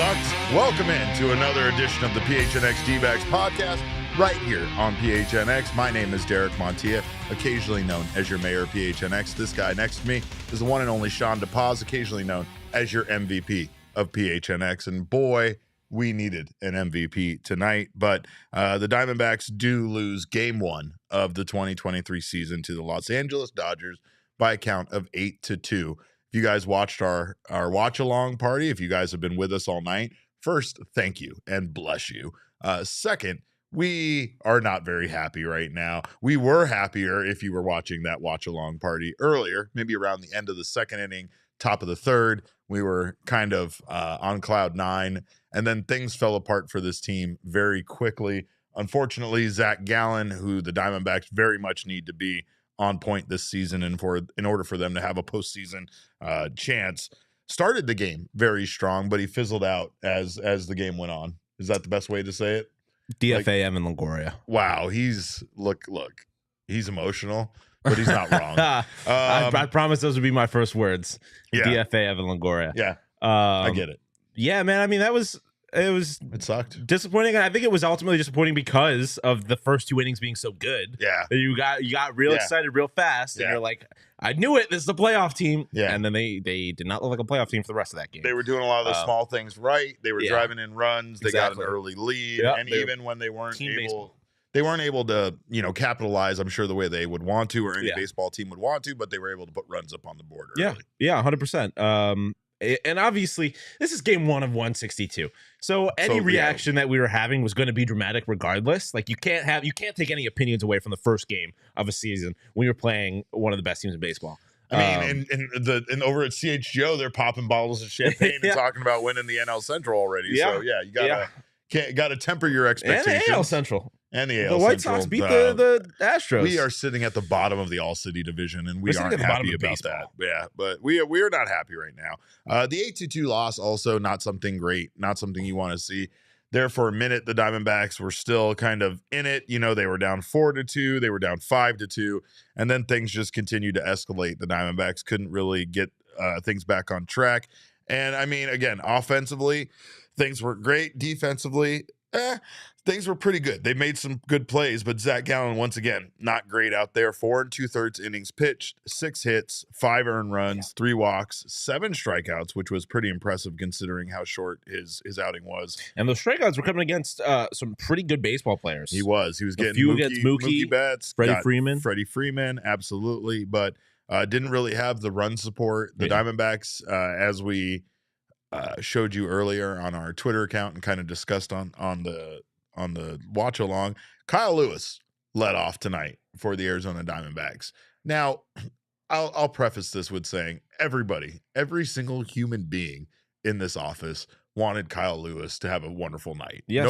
sucks. Welcome into another edition of the PHNX D-Backs podcast right here on PHNX. My name is Derek Montilla, occasionally known as your mayor of PHNX. This guy next to me is the one and only Shawn, occasionally known as your MVP of PHNX. And boy, we needed an MVP tonight, but the Diamondbacks do lose game one of the 2023 season to the Los Angeles Dodgers by a count of 8-2. If you guys watched our watch-along party, if you guys have been with us all night, first, thank you and bless you. Second, we are not very happy right now. We were happier if you were watching that watch-along party earlier, maybe around the end of the second inning, top of the third. We were kind of on cloud nine, and then things fell apart for this team very quickly. Unfortunately, Zac Gallen, who the Diamondbacks very much need to be on point this season, and in order for them to have a postseason chance, started the game very strong, but he fizzled out as the game went on. Is that the best way to say it? DFA Evan Longoria. Wow, he's look, he's emotional, but he's not wrong. I promise those would be my first words. Yeah. DFA Evan Longoria. Yeah, I get it. Yeah, man. I mean, it sucked. Disappointing, and I think it was ultimately disappointing because of the first two innings being so good. Yeah, you got real excited real fast, and you're like, I knew it. This is a playoff team. Yeah, and then they did not look like a playoff team for the rest of that game. They were doing a lot of the small things right. They were driving in runs. They got an early lead, and even when they weren't able to, capitalize, I'm sure, the way they would want to, or any baseball team would want to, but they were able to put runs up on the board early. Yeah, 100%. And obviously, this is game one of 162. So any reaction that we were having was going to be dramatic regardless. Like you can't take any opinions away from the first game of a season when you're playing one of the best teams in baseball. I mean, and over at CHGO, they're popping bottles of champagne and talking about winning the NL Central already. Yeah. So you gotta temper your expectations. And the AL Central. And the AL the White Central, Sox beat the Astros. We are sitting at the bottom of the All-City division, and we aren't happy about that. Yeah, but we are not happy right now. The 8-2 loss also not something great, not something you want to see. There for a minute, the Diamondbacks were still kind of in it. They were down 4-2, they were down 5-2, and then things just continued to escalate. The Diamondbacks couldn't really get things back on track. And I mean, again, offensively, things were great. Defensively, things were pretty good. They made some good plays, but Zac Gallen, once again, not great out there. 4 2/3 innings pitched, 6 hits, 5 earned runs, 3 walks, 7 strikeouts, which was pretty impressive considering how short his outing was. And those strikeouts were coming against some pretty good baseball players. He was getting a few against Mookie Betts, Freddie Freeman, absolutely, but didn't really have the run support. The Diamondbacks, as we showed you earlier on our Twitter account and kind of discussed on the watch along, Kyle Lewis led off tonight for the Arizona Diamondbacks. Now, I'll preface this with saying every single human being in this office wanted Kyle Lewis to have a wonderful night. Yes,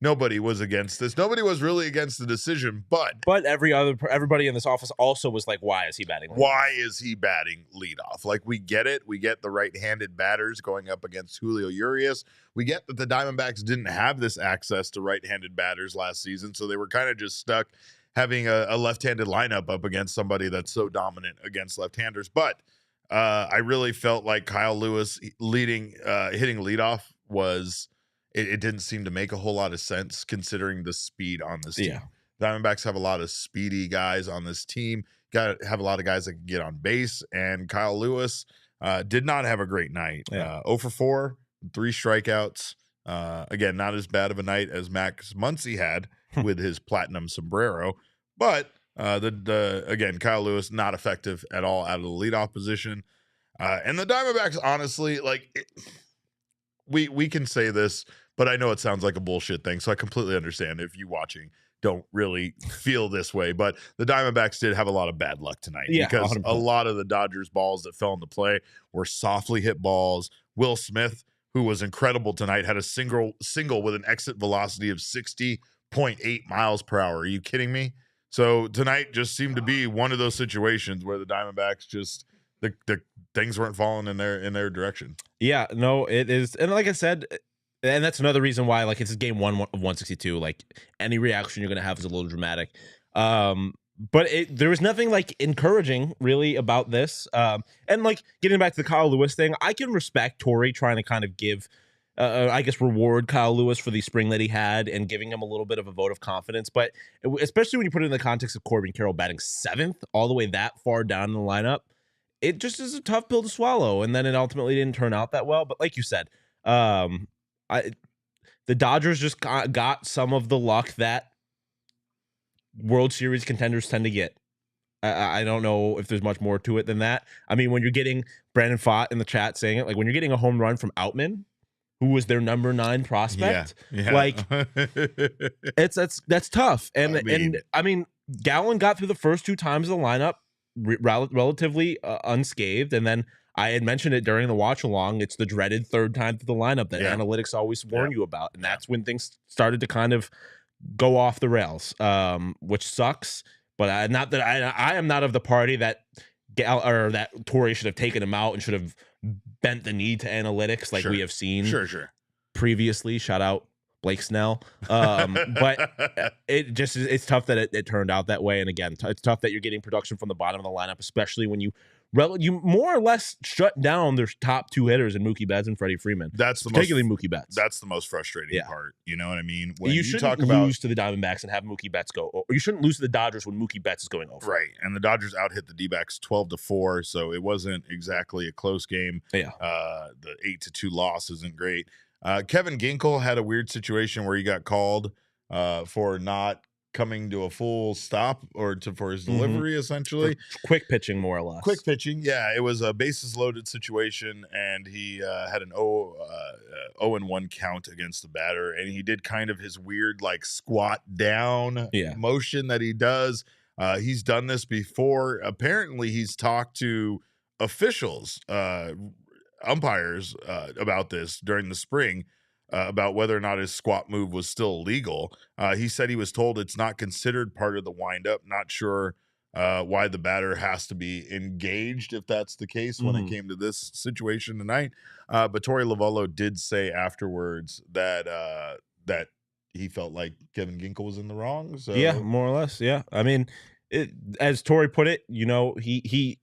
nobody was against this. Nobody was really against the decision, but everybody in this office also was like, why is he batting leadoff? Why is he batting leadoff? Like, we get it. We get the right-handed batters going up against Julio Urias. We get that the Diamondbacks didn't have this access to right-handed batters last season, so they were kind of just stuck having a left-handed lineup up against somebody that's so dominant against left-handers. But I really felt like Kyle Lewis hitting leadoff was it didn't seem to make a whole lot of sense considering the speed on this team. Diamondbacks have a lot of speedy guys on this team. Got to have a lot of guys that can get on base, and Kyle Lewis did not have a great night. 0 for 4, 3 strikeouts. Again, not as bad of a night as Max Muncy had with his platinum sombrero, but again, Kyle Lewis not effective at all out of the leadoff position. And the Diamondbacks, honestly, we can say this, but I know it sounds like a bullshit thing, so I completely understand if you watching don't really feel this way. But the Diamondbacks did have a lot of bad luck tonight because 100%. A lot of the Dodgers balls that fell into play were softly hit balls. Will Smith, who was incredible tonight, had a single with an exit velocity of 60.8 miles per hour. Are you kidding me? So tonight just seemed to be one of those situations where the Diamondbacks just the things weren't falling in their direction. Yeah, no, it is. And like I said, and that's another reason why, like, it's game one of 162. Like, any reaction you're going to have is a little dramatic. But there was nothing, like, encouraging, really, about this. And, like, getting back to the Kyle Lewis thing, I can respect Torrey trying to kind of give I guess, reward Kyle Lewis for the spring that he had and giving him a little bit of a vote of confidence. But especially when you put it in the context of Corbin Carroll batting 7th, all the way that far down in the lineup, it just is a tough pill to swallow. And then it ultimately didn't turn out that well. But like you said, the Dodgers just got some of the luck that World Series contenders tend to get. I don't know if there's much more to it than that. I mean, when you're getting Brandon Fott in the chat saying it, like when you're getting a home run from Outman, who was their number 9 prospect, like that's tough. And I mean, Gallen got through the first 2 times of the lineup relatively unscathed, and then I had mentioned it during the watch along. It's the dreaded 3rd time through the lineup that analytics always warn you about, and that's when things started to kind of go off the rails, which sucks. But I am not of the party that that Torrey should have taken him out and should have bent the knee to analytics like we have seen previously. Shout out Blake Snell. But it's tough that it turned out that way. And again, it's tough that you're getting production from the bottom of the lineup, especially when you more or less shut down their top 2 hitters in Mookie Betts and Freddie Freeman. Particularly Mookie Betts. That's the most frustrating part. You know what I mean? When you shouldn't lose to the Diamondbacks and have Mookie Betts go, or you shouldn't lose to the Dodgers when Mookie Betts is going over. Right. And the Dodgers out-hit the D-backs 12-4, so it wasn't exactly a close game. Yeah. The 8-2 loss isn't great. Kevin Ginkel had a weird situation where he got called for not coming to a full stop or for his delivery, essentially. For quick pitching, more or less. Quick pitching, yeah. It was a bases loaded situation, and he had an 0-1 count against the batter, and he did kind of his weird like squat down motion that he does. He's done this before. Apparently, he's talked to officials, umpires, about this during the spring. About whether or not his squat move was still legal. He said he was told it's not considered part of the windup. Not sure why the batter has to be engaged if that's the case when it came to this situation tonight. But Torey Lovullo did say afterwards that that he felt like Kevin Ginkel was in the wrong. So yeah, more or less. Yeah, I mean, as Torey put it, he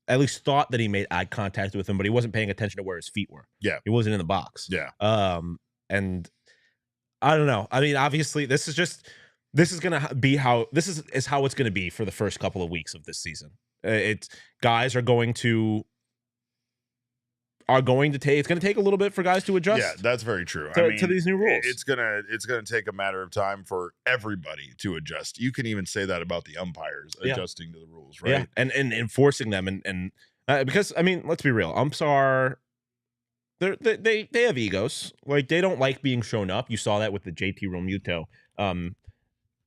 at least thought that he made eye contact with him, but he wasn't paying attention to where his feet were. Yeah. He wasn't in the box. Yeah. And I don't know. I mean, obviously this is going to be how it's going to be for the first couple of weeks of this season. Guys are going to take, it's going to take a little bit for guys to adjust. Yeah, that's very true. To these new rules. It's gonna take a matter of time for everybody to adjust. You can even say that about the umpires adjusting to the rules, right? Yeah, and enforcing them, and because I mean, let's be real, umps are they have egos. Like they don't like being shown up. You saw that with the JT Realmuto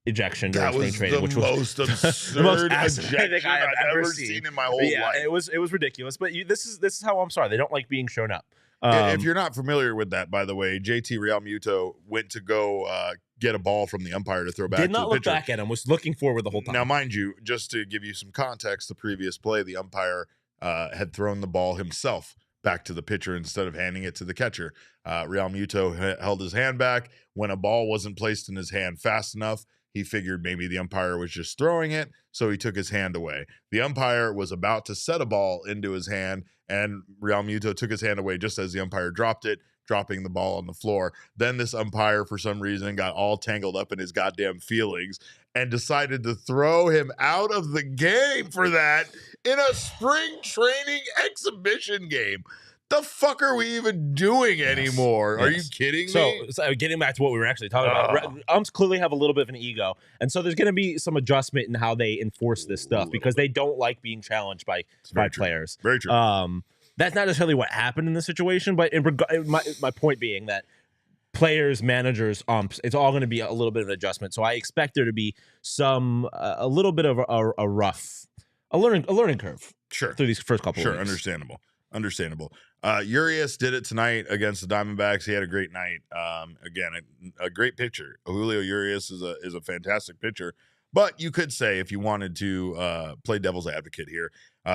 ejection during spring training, which was absurd the most ejection I've ever seen in my whole life. It was ridiculous. But this is how umps are. They don't like being shown up. If you're not familiar with that, by the way, JT Realmuto went to go get a ball from the umpire to throw back. Did not to the look pitcher. back at him. Was looking forward the whole time. Now, mind you, just to give you some context, the previous play, the umpire had thrown the ball himself back to the pitcher instead of handing it to the catcher. Realmuto held his hand back. When a ball wasn't placed in his hand fast enough, he figured maybe the umpire was just throwing it, so he took his hand away. The umpire was about to set a ball into his hand, and Realmuto took his hand away just as the umpire dropped it, dropping the ball on the floor. Then this umpire, for some reason, got all tangled up in his goddamn feelings and decided to throw him out of the game for that in a spring training exhibition game. The fuck are we even doing anymore? Are you kidding me? So getting back to what we were actually talking about, umps clearly have a little bit of an ego, and so there's going to be some adjustment in how they enforce this stuff because they don't like being challenged by players. Very true. That's not necessarily what happened in this situation, but my point being that players, managers, umps, it's all going to be a little bit of an adjustment. So I expect there to be a little bit of a learning curve. Sure. Through these first couple. Sure, of weeks. Understandable. Urias did it tonight against the Diamondbacks. He had a great night. Again, a great pitcher. Julio Urias is a fantastic pitcher. But you could say, if you wanted to play devil's advocate here,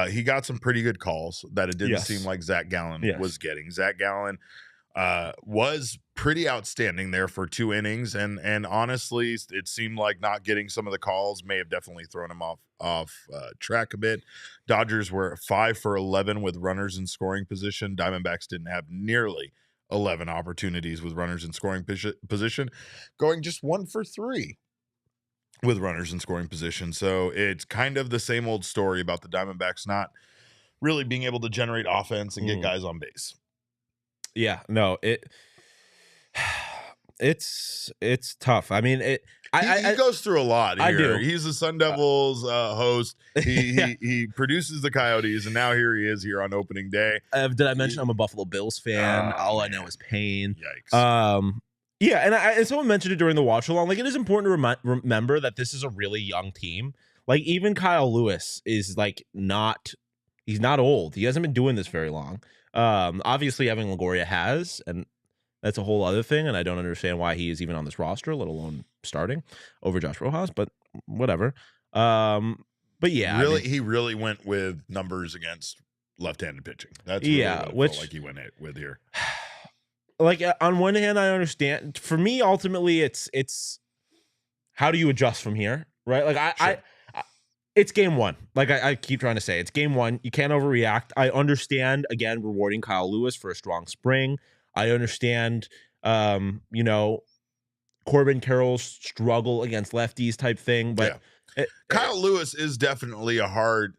he got some pretty good calls that it didn't seem like Zac Gallen was getting. Zac Gallen was pretty outstanding there for 2 innings, and honestly, it seemed like not getting some of the calls may have definitely thrown him off track a bit. Dodgers were 5 for 11 with runners in scoring position. Diamondbacks didn't have nearly 11 opportunities with runners in scoring position, going just 1 for 3 with runners in scoring position. So it's kind of the same old story about the Diamondbacks not really being able to generate offense and get guys on base. Yeah, no, it's tough. I mean, he goes through a lot here. I do. He's the Sun Devils host. He produces the Coyotes, and now here he is here on opening day. Did I mention I'm a Buffalo Bills fan? All I know is pain. Yikes. Yeah, and someone mentioned it during the watch along. Like, it is important to remember that this is a really young team. Like, even Kyle Lewis is like he's not old. He hasn't been doing this very long. Obviously Evan Longoria has, and that's a whole other thing, and I don't understand why he is even on this roster, let alone starting over Josh Rojas, but whatever. But yeah, really, he really went with numbers against left-handed pitching. That's really what it felt like he went with here. Like, on one hand, I understand. For me, ultimately, it's how do you adjust from here, right? Like, it's game one. Like I keep trying to say, it's game one. You can't overreact. I understand, again, rewarding Kyle Lewis for a strong spring. I understand, Corbin Carroll's struggle against lefties type thing. But Kyle Lewis is definitely a hard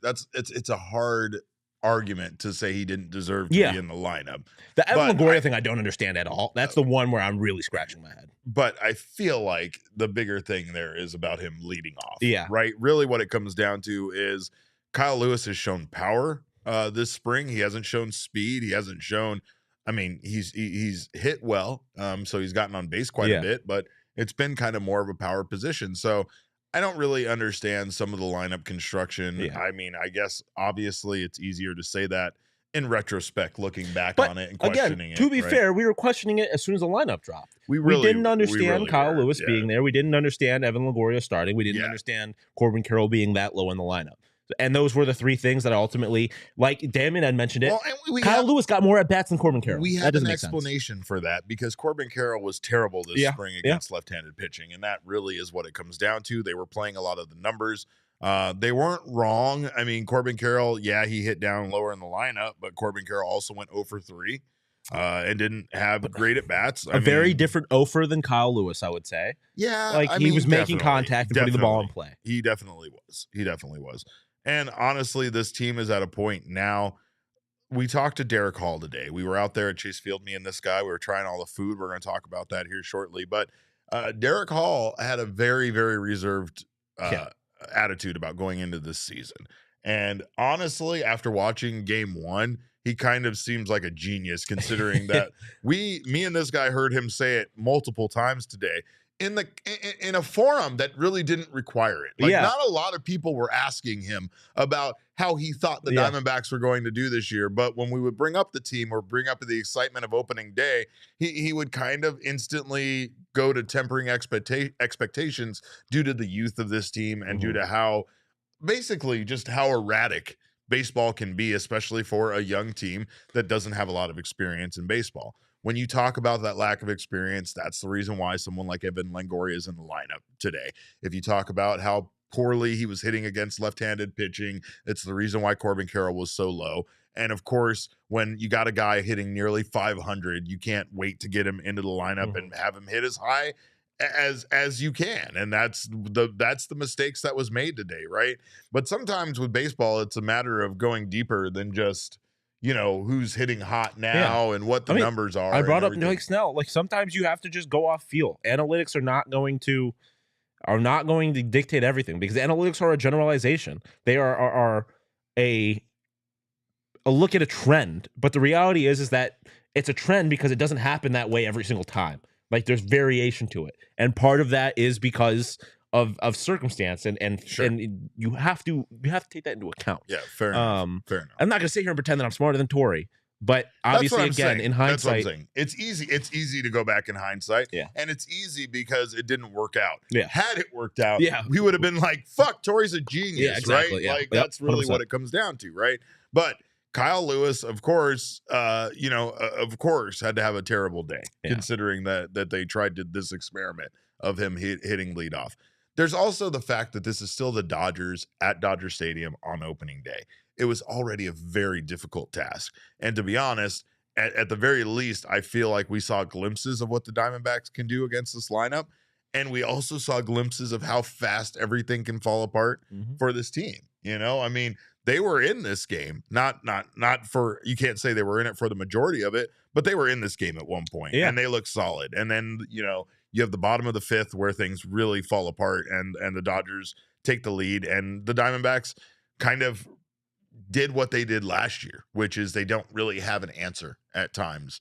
argument to say he didn't deserve to be in the lineup. The Evan Longoria thing I don't understand at all. That's the one where I'm really scratching my head. But I feel like the bigger thing there is about him leading off. Yeah. Right? Really what it comes down to is Kyle Lewis has shown power this spring. He hasn't shown speed. He hasn't shown, I mean, he's hit well. So he's gotten on base quite a bit, but it's been kind of more of a power position. So I don't really understand some of the lineup construction. Yeah. I mean, I guess obviously it's easier to say that in retrospect, looking back on it and questioning it. To be fair, we were questioning it as soon as the lineup dropped. We didn't understand Kyle Lewis being there. We didn't understand Evan Longoria starting. We didn't understand Corbin Carroll being that low in the lineup. And those were the three things that ultimately, like Damon had mentioned it, Kyle Lewis got more at-bats than Corbin Carroll. We have an explanation for that because Corbin Carroll was terrible this spring against left-handed pitching, and that really is what it comes down to. They were playing a lot of the numbers. They weren't wrong. I mean, Corbin Carroll, he hit down lower in the lineup, but Corbin Carroll also went 0 for 3 and didn't have great at-bats. Very different offer than Kyle Lewis, I would say. Yeah. Like, he was making contact and putting the ball in play. He definitely was. And honestly, this team is at a point now. We talked to Derek Hall today. We were out there at Chase Field, me and this guy. We were trying all the food. We're going to talk about that here shortly. But Derek Hall had a very, very reserved attitude about going into this season. And honestly, after watching game one, he kind of seems like a genius considering that me and this guy heard him say it multiple times today. In a forum that really didn't require it. Like, not a lot of people were asking him about how he thought the Diamondbacks were going to do this year. But when we would bring up the team or bring up the excitement of opening day, he would kind of instantly go to tempering expectations due to the youth of this team and due to how erratic baseball can be, especially for a young team that doesn't have a lot of experience in baseball. When you talk about that lack of experience, that's the reason why someone like Evan Longoria is in the lineup today. If you talk about how poorly he was hitting against left-handed pitching, it's the reason why Corbin Carroll was so low. And of course, when you got a guy hitting nearly 500, you can't wait to get him into the lineup and have him hit as high as you can. And that's the mistakes that was made today, right? But sometimes with baseball, it's a matter of going deeper than just who's hitting hot now and what the numbers are. I brought up like Snell. Like, sometimes you have to just go off feel. Analytics are not going to dictate everything because analytics are a generalization. They are a look at a trend. But the reality is that it's a trend because it doesn't happen that way every single time. Like, there's variation to it. And part of that is because of circumstance and you have to take that into account. Yeah, fair enough. I'm not gonna sit here and pretend that I'm smarter than Tori, but obviously, again, in hindsight, it's easy to go back in hindsight. Yeah, and it's easy because it didn't work out. Yeah, had it worked out, we would have been like, "Fuck, Tori's a genius," exactly, right? Yeah. Like, that's really 100%. What it comes down to, right? But Kyle Lewis, of course, had to have a terrible day considering that they tried this experiment of him hitting leadoff. There's also the fact that this is still the Dodgers at Dodger Stadium on opening day. It was already a very difficult task. And to be honest, at the very least, I feel like we saw glimpses of what the Diamondbacks can do against this lineup. And we also saw glimpses of how fast everything can fall apart for this team. You know, I mean, they were in this game, not for, you can't say they were in it for the majority of it, but they were in this game at one point, and they look solid. And then, you know, you have the bottom of the fifth where things really fall apart, and the Dodgers take the lead, and the Diamondbacks kind of did what they did last year, which is they don't really have an answer at times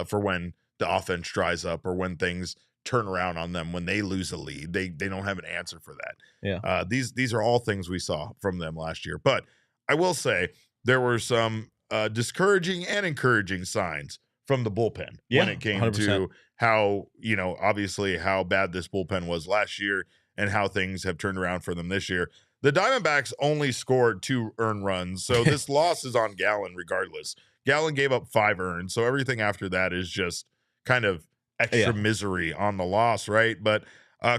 for when the offense dries up or when things turn around on them. When they lose a lead, they don't have an answer for that. These are all things we saw from them last year. But I will say there were some discouraging and encouraging signs from the bullpen when it came 100%. To how, you know, obviously how bad this bullpen was last year and how things have turned around for them this year. The Diamondbacks only scored 2 earned runs, so this loss is on Gallen regardless. Gallen gave up 5 earned, so everything after that is just kind of extra misery on the loss, right? But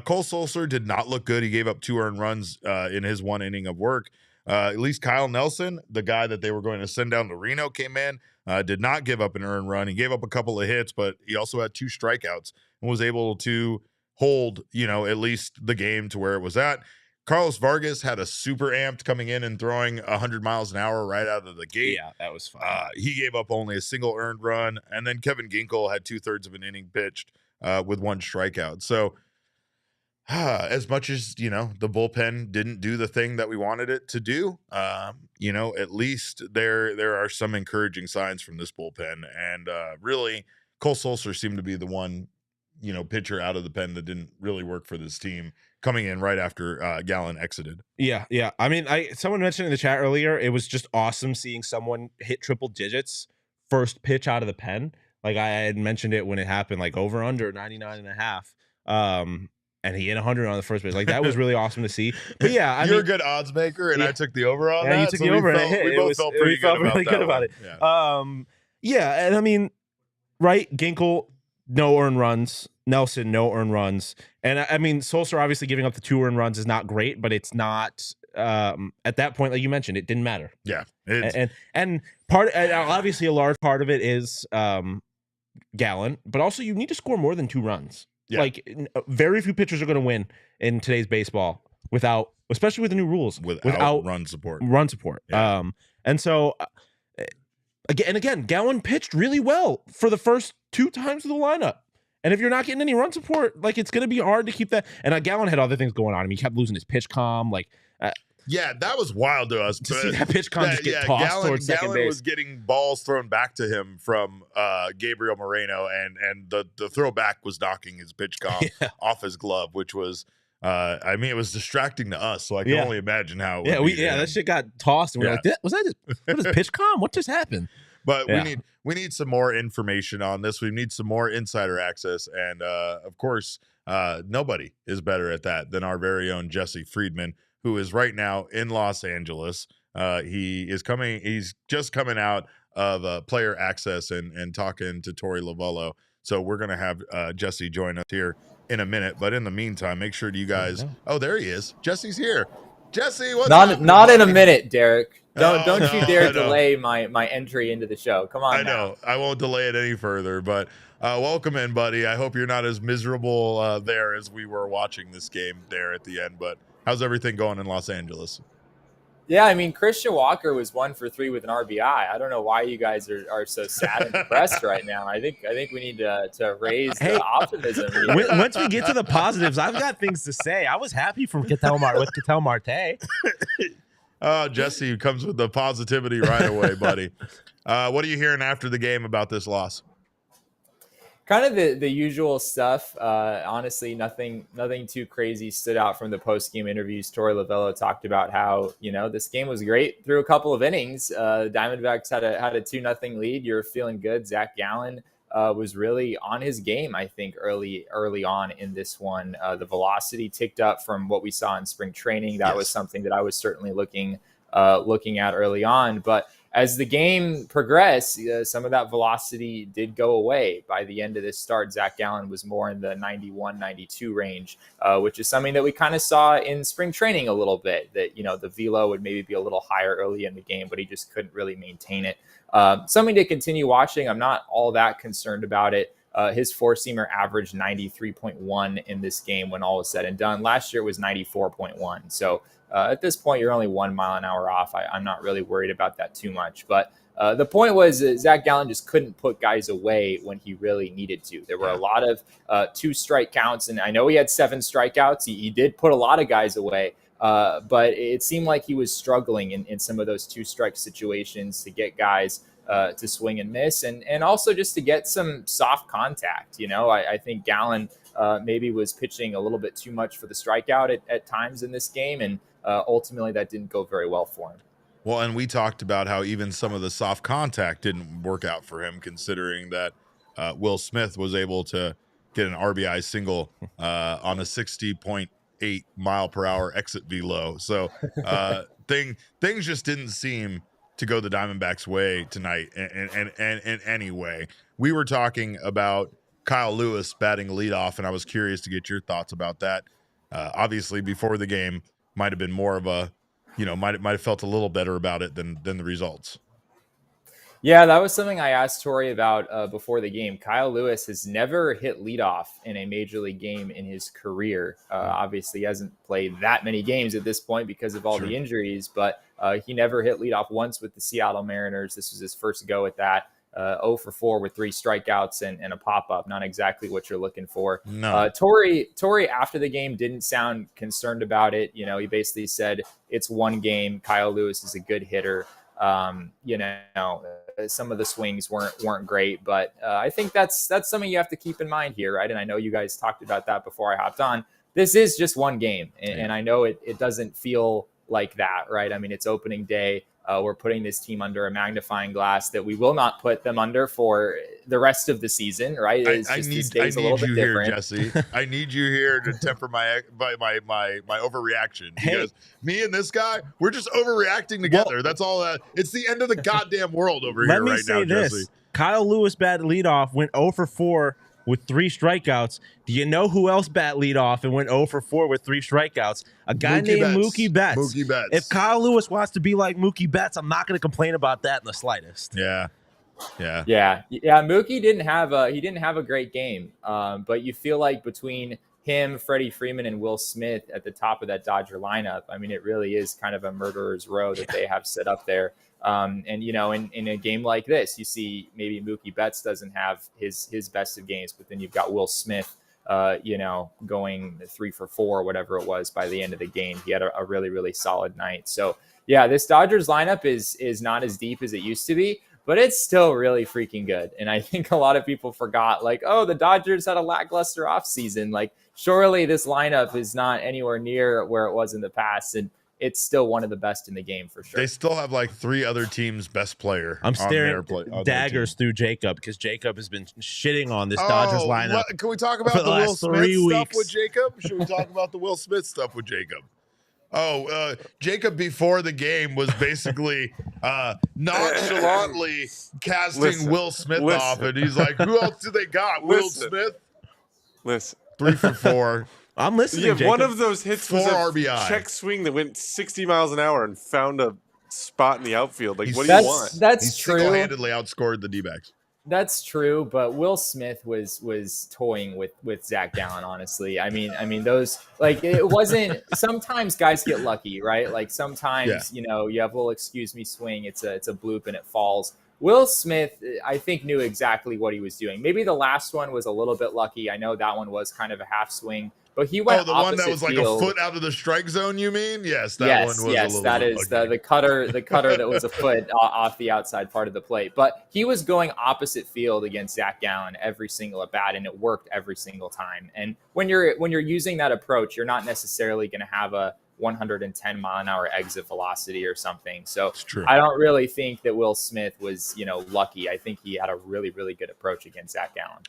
Cole Sulser did not look good. He gave up 2 earned runs in his 1 inning of work. At least Kyle Nelson, the guy that they were going to send down to Reno, came in, did not give up an earned run. He gave up a couple of hits, but he also had 2 strikeouts and was able to hold, you know, at least the game to where it was at. Carlos Vargas had a super amped coming in and throwing 100 miles an hour right out of the gate. Yeah, that was fun. He gave up only a single earned run. And then Kevin Ginkel had 2/3 of an inning pitched with 1 strikeout. So as much as, you know, the bullpen didn't do the thing that we wanted it to do, you know, at least there are some encouraging signs from this bullpen. And really, Cole Sulser seemed to be the one, you know, pitcher out of the pen that didn't really work for this team, coming in right after Gallen exited. Yeah. I mean, someone mentioned in the chat earlier, it was just awesome seeing someone hit triple digits first pitch out of the pen. Like I had mentioned it when it happened, like over under 99.5. And he hit 100 on the first pitch. Like that was really awesome to see. But yeah, you're a good odds maker, and I took the over on that. You took the over, and we both felt pretty good about it. Yeah. And I mean, right, Ginkel, no earned runs. Nelson, no earned runs. And I mean, Sulser obviously giving up the 2 earned runs is not great, but it's not at that point, like you mentioned, it didn't matter. Yeah. And obviously a large part of it is Gallen, but also you need to score more than 2 runs. Yeah. Like very few pitchers are going to win in today's baseball without, especially with the new rules, without run support. Yeah. And so again, Gallen pitched really well for the first 2 times of the lineup. And if you're not getting any run support, like it's going to be hard to keep that. And Gallen had other things going on. I mean, he kept losing his pitch comm. Like, yeah, that was wild to us. To see that pitch comm just get tossed towards second base. Gallen was getting balls thrown back to him from Gabriel Moreno, and the throwback was knocking his pitch comm off his glove, which was, I mean, it was distracting to us. So I can only imagine how. That shit got tossed, and we were like, "Was that just what is pitch comm? What just happened?" But we need some more information on this. We need some more insider access, and of course, nobody is better at that than our very own Jesse Friedman, who is right now in Los Angeles. He's just coming out of player access and talking to Tori Lavello. So we're gonna have Jesse join us here in a minute. But in the meantime, make sure you guys. Oh, there he is. Jesse's here. Jesse, what's not in a minute, Derek. Don't you dare delay my entry into the show. Come on. I know. I won't delay it any further, but welcome in, buddy. I hope you're not as miserable there as we were watching this game there at the end. But how's everything going in Los Angeles? Yeah, I mean, Christian Walker was 1 for 3 with an RBI. I don't know why you guys are so sad and depressed right now. I think we need to raise the optimism. Once we get to the positives, I've got things to say. I was happy with Ketel Marte. Jesse comes with the positivity right away, buddy. What are you hearing after the game about this loss? Kind of the usual stuff. Honestly, nothing too crazy stood out from the post-game interviews. Tori Lavello talked about how, this game was great through a couple of innings. Diamondbacks had a 2-0 lead. You're feeling good. Zac Gallen was really on his game, I think, early on in this one. The velocity ticked up from what we saw in spring training. That was something that I was certainly looking at early on. But as the game progressed, some of that velocity did go away. By the end of this start, Zac Gallen was more in the 91, 92 range, which is something that we kind of saw in spring training a little bit, that, the velo would maybe be a little higher early in the game, but he just couldn't really maintain it. Something to continue watching. I'm not all that concerned about it. His four-seamer averaged 93.1 in this game when all was said and done. Last year it was 94.1. So at this point, you're only 1 mile an hour off. I'm not really worried about that too much. But the point was Zac Gallen just couldn't put guys away when he really needed to. There were a lot of 2-strike counts, and I know he had 7 strikeouts. He did put a lot of guys away, but it seemed like he was struggling in some of those 2-strike situations to get guys to swing and miss, and also just to get some soft contact. I think Gallen maybe was pitching a little bit too much for the strikeout at times in this game, and ultimately that didn't go very well for him. Well, and we talked about how even some of the soft contact didn't work out for him, considering that Will Smith was able to get an RBI single on a 60.8 mile per hour exit velo. So things just didn't seem to go the Diamondbacks' way tonight and in any way. We were talking about Kyle Lewis batting leadoff, and I was curious to get your thoughts about that. Obviously, before the game, might have been more of a, might have felt a little better about it than the results. Yeah, that was something I asked Tori about before the game. Kyle Lewis has never hit leadoff in a major league game in his career. Obviously, he hasn't played that many games at this point because of all the injuries, but he never hit leadoff once with the Seattle Mariners. This was his first go at that. 0 for 4 with 3 strikeouts and a pop-up. Not exactly what you're looking for. No. Tori after the game didn't sound concerned about it. He basically said it's one game. Kyle Lewis is a good hitter. Some of the swings weren't great, but I think that's something you have to keep in mind here, right? And I know you guys talked about that before I hopped on. This is just one game, and I know it doesn't feel like that, right? I mean, it's opening day. We're putting this team under a magnifying glass that we will not put them under for the rest of the season, right? I need you here, Jesse. I need you here to temper my overreaction, because me and this guy, we're just overreacting together. That's all. It's the end of the goddamn world over here right now, Jesse. Kyle Lewis batted leadoff, went 0 for 4 with 3 strikeouts. Do you know who else bat leadoff and went 0 for 4 with 3 strikeouts? A guy named Mookie Betts. Mookie Betts. If Kyle Lewis wants to be like Mookie Betts, I'm not going to complain about that in the slightest. Yeah. Mookie didn't have a great game, but you feel like between him, Freddie Freeman, and Will Smith at the top of that Dodger lineup, I mean, it really is kind of a murderer's row that they have set up there. And in a game like this, you see maybe Mookie Betts doesn't have his best of games, but then you've got Will Smith, going 3 for 4, whatever it was by the end of the game. He had a really, really solid night. So yeah, this Dodgers lineup is not as deep as it used to be, but it's still really freaking good. And I think a lot of people forgot, like, oh, the Dodgers had a lackluster offseason. Like, surely this lineup is not anywhere near where it was in the past. And it's still one of the best in the game for sure. They still have like 3 other teams' best player. I'm staring daggers through Jacob, because Jacob has been shitting on this Dodgers lineup. Can we talk about the Will Smith stuff with Jacob? Should we talk about the Will Smith stuff with Jacob? Jacob before the game was basically nonchalantly casting Will Smith off, and he's like, "Who else do they got? Will Smith." Listen, 3 for 4. I'm listening. Yeah, one of those hits 4 was a RBI check swing that went 60 miles an hour and found a spot in the outfield. Like, what do you want? That's true. Single-handedly outscored the D-backs. That's true, but Will Smith was toying with Zac Gallen, honestly. I mean those, like, it wasn't. Sometimes guys get lucky, right? Like sometimes you have a little excuse me swing. It's a bloop and it falls. Will Smith, I think, knew exactly what he was doing. Maybe the last one was a little bit lucky. I know that one was kind of a half swing, but he went. Oh, the one that was like a foot out of the strike zone. You mean? Yes, that one was. Yes, that is the cutter. The cutter that was a foot off the outside part of the plate. But he was going opposite field against Zac Gallen every single at bat, and it worked every single time. And when you're using that approach, you're not necessarily going to have a 110 mile an hour exit velocity or something. So I don't really think that Will Smith was, lucky. I think he had a really, really good approach against Zac Gallen.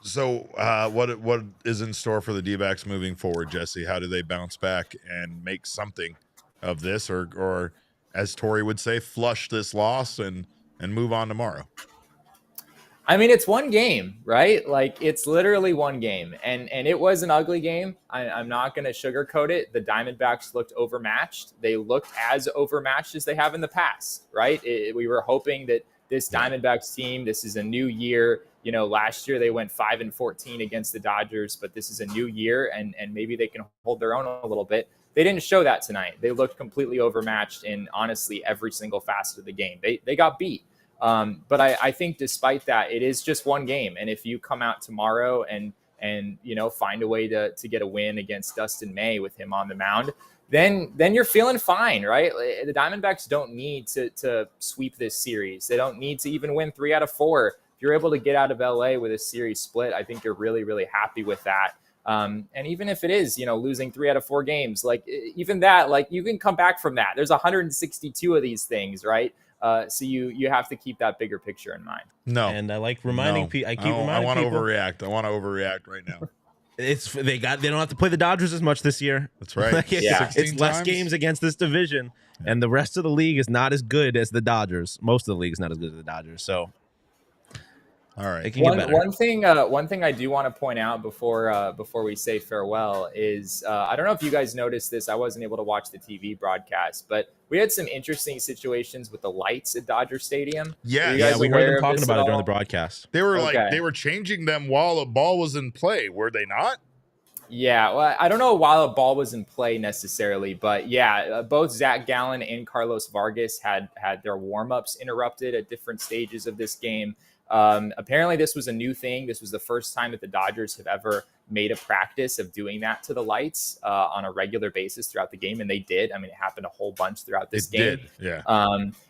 So what is in store for the D-backs moving forward, Jesse? How do they bounce back and make something of this, or as Tori would say, flush this loss and move on tomorrow? I mean, it's one game, right? Like, it's literally one game, and it was an ugly game. I'm not going to sugarcoat it. The Diamondbacks looked overmatched. They looked as overmatched as they have in the past, right? We were hoping that this Diamondbacks team, this is a new year. You know, last year they went 5-14 against the Dodgers, but this is a new year, and maybe they can hold their own a little bit. They didn't show that tonight. They looked completely overmatched in honestly every single facet of the game. They got beat. But I think despite that, it is just one game. And if you come out tomorrow and you know, find a way to get a win against Dustin May with him on the mound, then you're feeling fine, right? The Diamondbacks don't need to sweep this series. They don't need to even win 3 out of 4. If you're able to get out of LA with a series split, I think you're really, really happy with that. And even if it is, you know, losing 3 out of 4 games, like even that, like you can come back from that. There's 162 of these things, right? So you have to keep that bigger picture in mind. No, and I like reminding people. I want to overreact. I want to overreact right now. They don't have to play the Dodgers as much this year. That's right. Like, it's less games against this division, and the rest of the league is not as good as the Dodgers. Most of the league is not as good as the Dodgers. So, all right. It can get better. One thing I do want to point out before we say farewell is I don't know if you guys noticed this. I wasn't able to watch the TV broadcast, but we had some interesting situations with the lights at Dodger Stadium. Yeah, we heard them talking about it during the broadcast. They were they were changing them while a ball was in play. Were they not? Yeah, well, I don't know while a ball was in play necessarily, but yeah, both Zac Gallen and Carlos Vargas had their warm-ups interrupted at different stages of this game. Apparently this was a new thing. This was the first time that the Dodgers have ever made a practice of doing that to the lights on a regular basis throughout the game. And they did. I mean, it happened a whole bunch throughout this game. Yeah.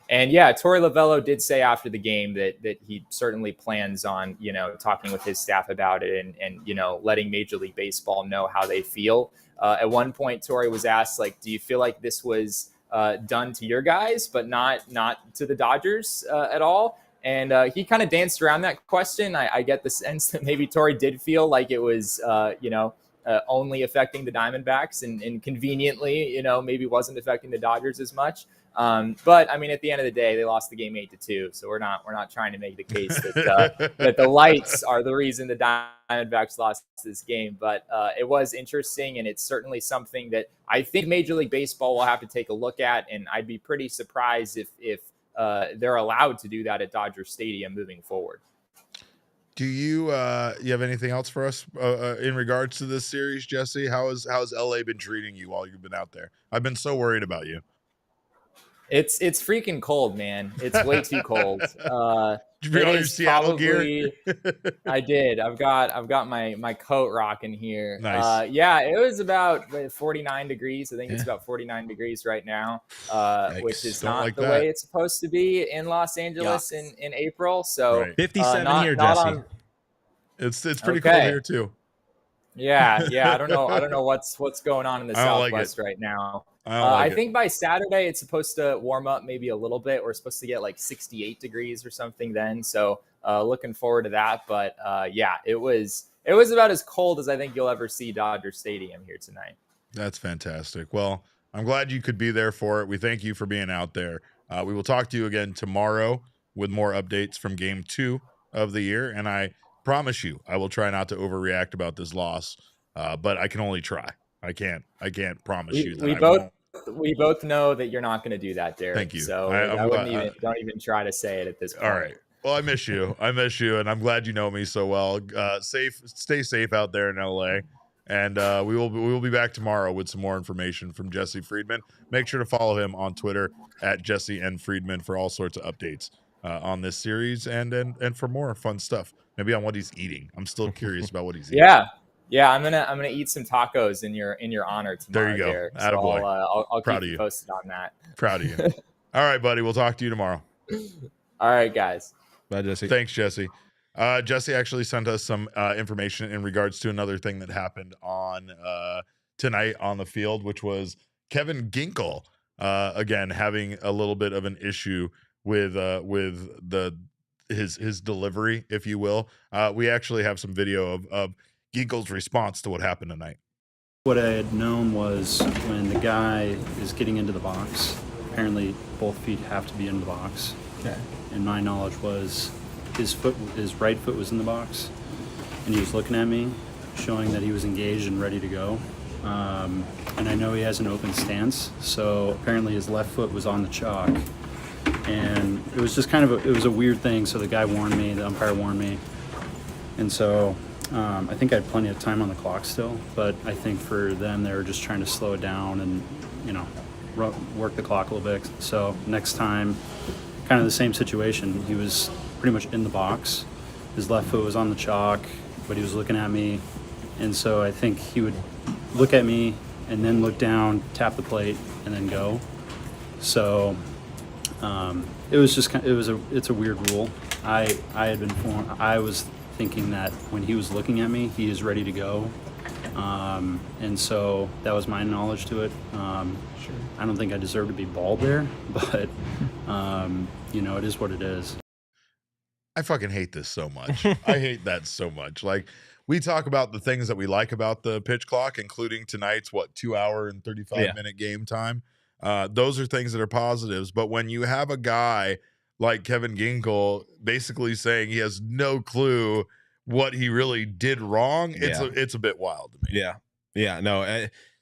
And yeah, Torey Lovullo did say after the game that he certainly plans on, you know, talking with his staff about it and, you know, letting Major League Baseball know how they feel. At one point, Torey was asked, like, do you feel like this was done to your guys, but not to the Dodgers at all? And he kind of danced around that question. I get the sense that maybe Torey did feel like it was, only affecting the Diamondbacks and conveniently, you know, maybe wasn't affecting the Dodgers as much. But I mean, at the end of the day, they lost the game 8-2. So we're not trying to make the case that that the lights are the reason the Diamondbacks lost this game. But it was interesting, and it's certainly something that I think Major League Baseball will have to take a look at. And I'd be pretty surprised if they're allowed to do that at Dodger Stadium moving forward. Do you have anything else for us in regards to this series, Jesse? How's LA been treating you while you've been out there? I've been so worried about you. It's freaking cold, man. It's way too cold. Did you bring all your Seattle gear? I did. I've got my coat rocking here. Nice. Yeah, it was about 49 degrees. I think it's about 49 degrees right now, which is not like the way it's supposed to be in Los Angeles in April. So 57 here, Jesse. It's pretty cold here too. Yeah. I don't know what's going on in the Southwest right now. I think by Saturday it's supposed to warm up maybe a little bit. We're supposed to get like 68 degrees or something then. So looking forward to that. But yeah, it was about as cold as I think you'll ever see Dodger Stadium here tonight. That's fantastic. Well, I'm glad you could be there for it. We thank you for being out there. We will talk to you again tomorrow with more updates from Game 2 of the year. And I promise you, I will try not to overreact about this loss, but I can only try. I can't promise you that we both know that you're not going to do that, Derek. Thank you. So don't even try to say it at this point. All right. Well, I miss you, and I'm glad you know me so well. Stay safe out there in LA, and we will be back tomorrow with some more information from Jesse Friedman. Make sure to follow him on Twitter at Jesse N. Friedman for all sorts of updates on this series and for more fun stuff. Maybe on what he's eating. I'm still curious about what he's eating. Yeah, I'm gonna eat some tacos in your honor tomorrow. There you go. Derek. So I'll keep you posted on that. Proud of you. All right, buddy. We'll talk to you tomorrow. All right, guys. Bye, Jesse. Thanks, Jesse. Jesse actually sent us some information in regards to another thing that happened on tonight on the field, which was Kevin Ginkel again having a little bit of an issue with his delivery, if you will. We actually have some video of Ginkel's response to what happened tonight. What I had known was when the guy is getting into the box apparently both feet have to be in the box. Okay. And my knowledge was his right foot was in the box, and he was looking at me, showing that he was engaged and ready to go. And I know he has an open stance, so apparently his left foot was on the chalk. And it was just kind of it was a weird thing. So the guy warned me, the umpire warned me, and so I think I had plenty of time on the clock still. But I think for them, they were just trying to slow it down and work the clock a little bit. So next time, kind of the same situation. He was pretty much in the box. His left foot was on the chalk, but he was looking at me, and so I think he would look at me and then look down, tap the plate, and then go. So it was just it's a weird rule. I was thinking that when he was looking at me, he is ready to go, and so that was my knowledge to it. Sure. I don't think I deserve to be balled there, but it is what it is. I fucking hate this so much. I hate that so much. Like, we talk about the things that we like about the pitch clock, including tonight's 2 hour and 35-minute game time. Those are things that are positives. But when you have a guy like Kevin Ginkel basically saying he has no clue what he really did wrong, it's a bit wild to me. Yeah, no.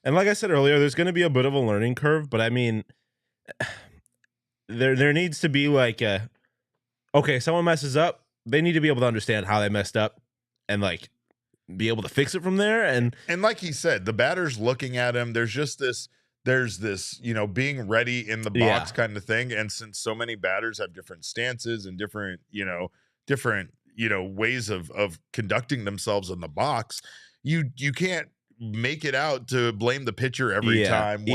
And like I said earlier, there's going to be a bit of a learning curve, but I mean, there needs to be like okay, someone messes up, they need to be able to understand how they messed up and like be able to fix it from there. And like he said, the batter's looking at him. There's this, being ready in the box kind of thing. And since so many batters have different stances and different ways of conducting themselves in the box, you can't make it out to blame the pitcher every time.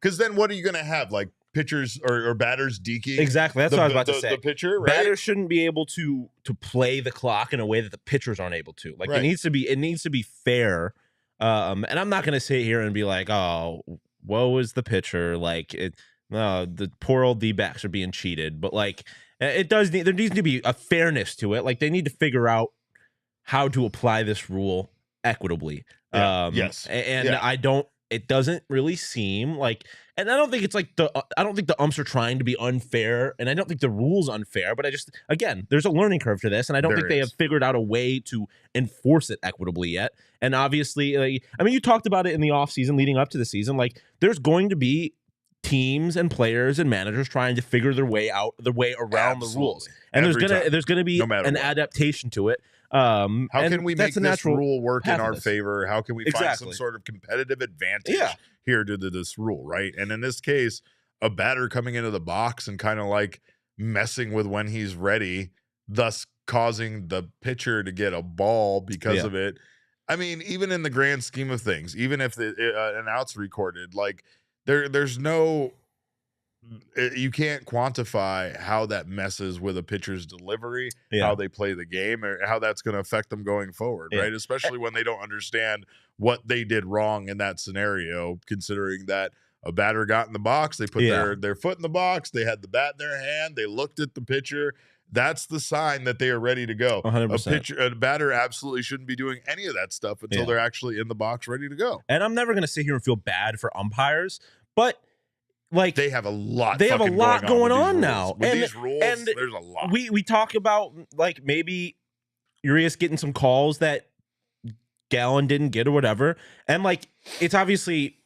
Because then what are you going to have? Like, pitchers or batters deking? Exactly. That's what I was about to say. The pitcher, right? Batters shouldn't be able to play the clock in a way that the pitchers aren't able to. Like, it needs to be fair. And I'm not going to sit here and be like, oh, woe is the pitcher. Like, the poor old D-backs are being cheated. But like, there needs to be a fairness to it. Like, they need to figure out how to apply this rule equitably. Yes. And it doesn't really seem like, and I don't think it's like I don't think the umps are trying to be unfair, and I don't think the rule's unfair, but again, there's a learning curve to this, and I don't think they have figured out a way to enforce it equitably yet. And obviously, you talked about it in the offseason leading up to the season, like, there's going to be teams and players and managers trying to figure their way around the rules. And there's gonna be an adaptation to it. How can we make this rule work in our favor? How can we find some sort of competitive advantage here to this rule, right? And in this case, a batter coming into the box and kind of like messing with when he's ready, thus causing the pitcher to get a ball because of it. I mean, even in the grand scheme of things, even if an out's recorded, like, there's no, you can't quantify how that messes with a pitcher's delivery, how they play the game, or how that's going to affect them going forward, right? Especially when they don't understand what they did wrong in that scenario, considering that a batter got in the box, they put their foot in the box, they had the bat in their hand, they looked at the pitcher. That's the sign that they are ready to go. 100%. A batter absolutely shouldn't be doing any of that stuff until they're actually in the box ready to go. And I'm never going to sit here and feel bad for umpires, but like, they have a lot going on now. With these rules, there's a lot. We talk about, like, maybe Urias getting some calls that Gallen didn't get or whatever. And like, it's obviously,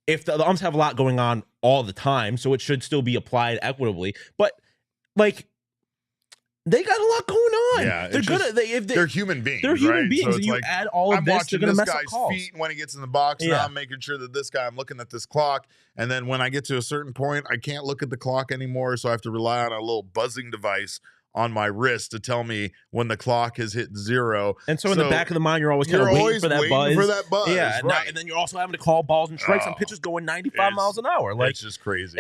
if the umps have a lot going on all the time, so it should still be applied equitably. But like, they got a lot going on. Yeah, they're human beings. They're human beings. So and you like, add all of this, they're going to mess up calls. Feet when he gets in the box. Now I'm making sure that this guy, I'm looking at this clock, and then when I get to a certain point, I can't look at the clock anymore, so I have to rely on a little buzzing device on my wrist to tell me when the clock has hit 0. And so in the back of the mind, you're always kind of waiting for that buzz. Yeah, right. And then you're also having to call balls and strikes on pitches going 95 miles an hour. Like, it's just crazy.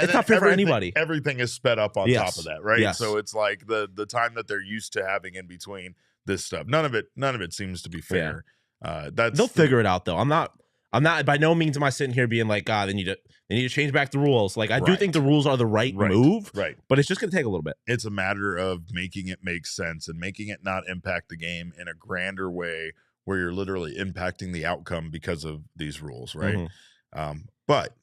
It's not fair for anybody. Everything is sped up on top of that, right? Yes. So it's like the time that they're used to having in between this stuff. None of it seems to be fair. They'll figure it out, though. I'm not by no means am I sitting here being like, God, they need to change back the rules. Like, I do think the rules are the right move, but it's just going to take a little bit. It's a matter of making it make sense and making it not impact the game in a grander way where you're literally impacting the outcome because of these rules, right? But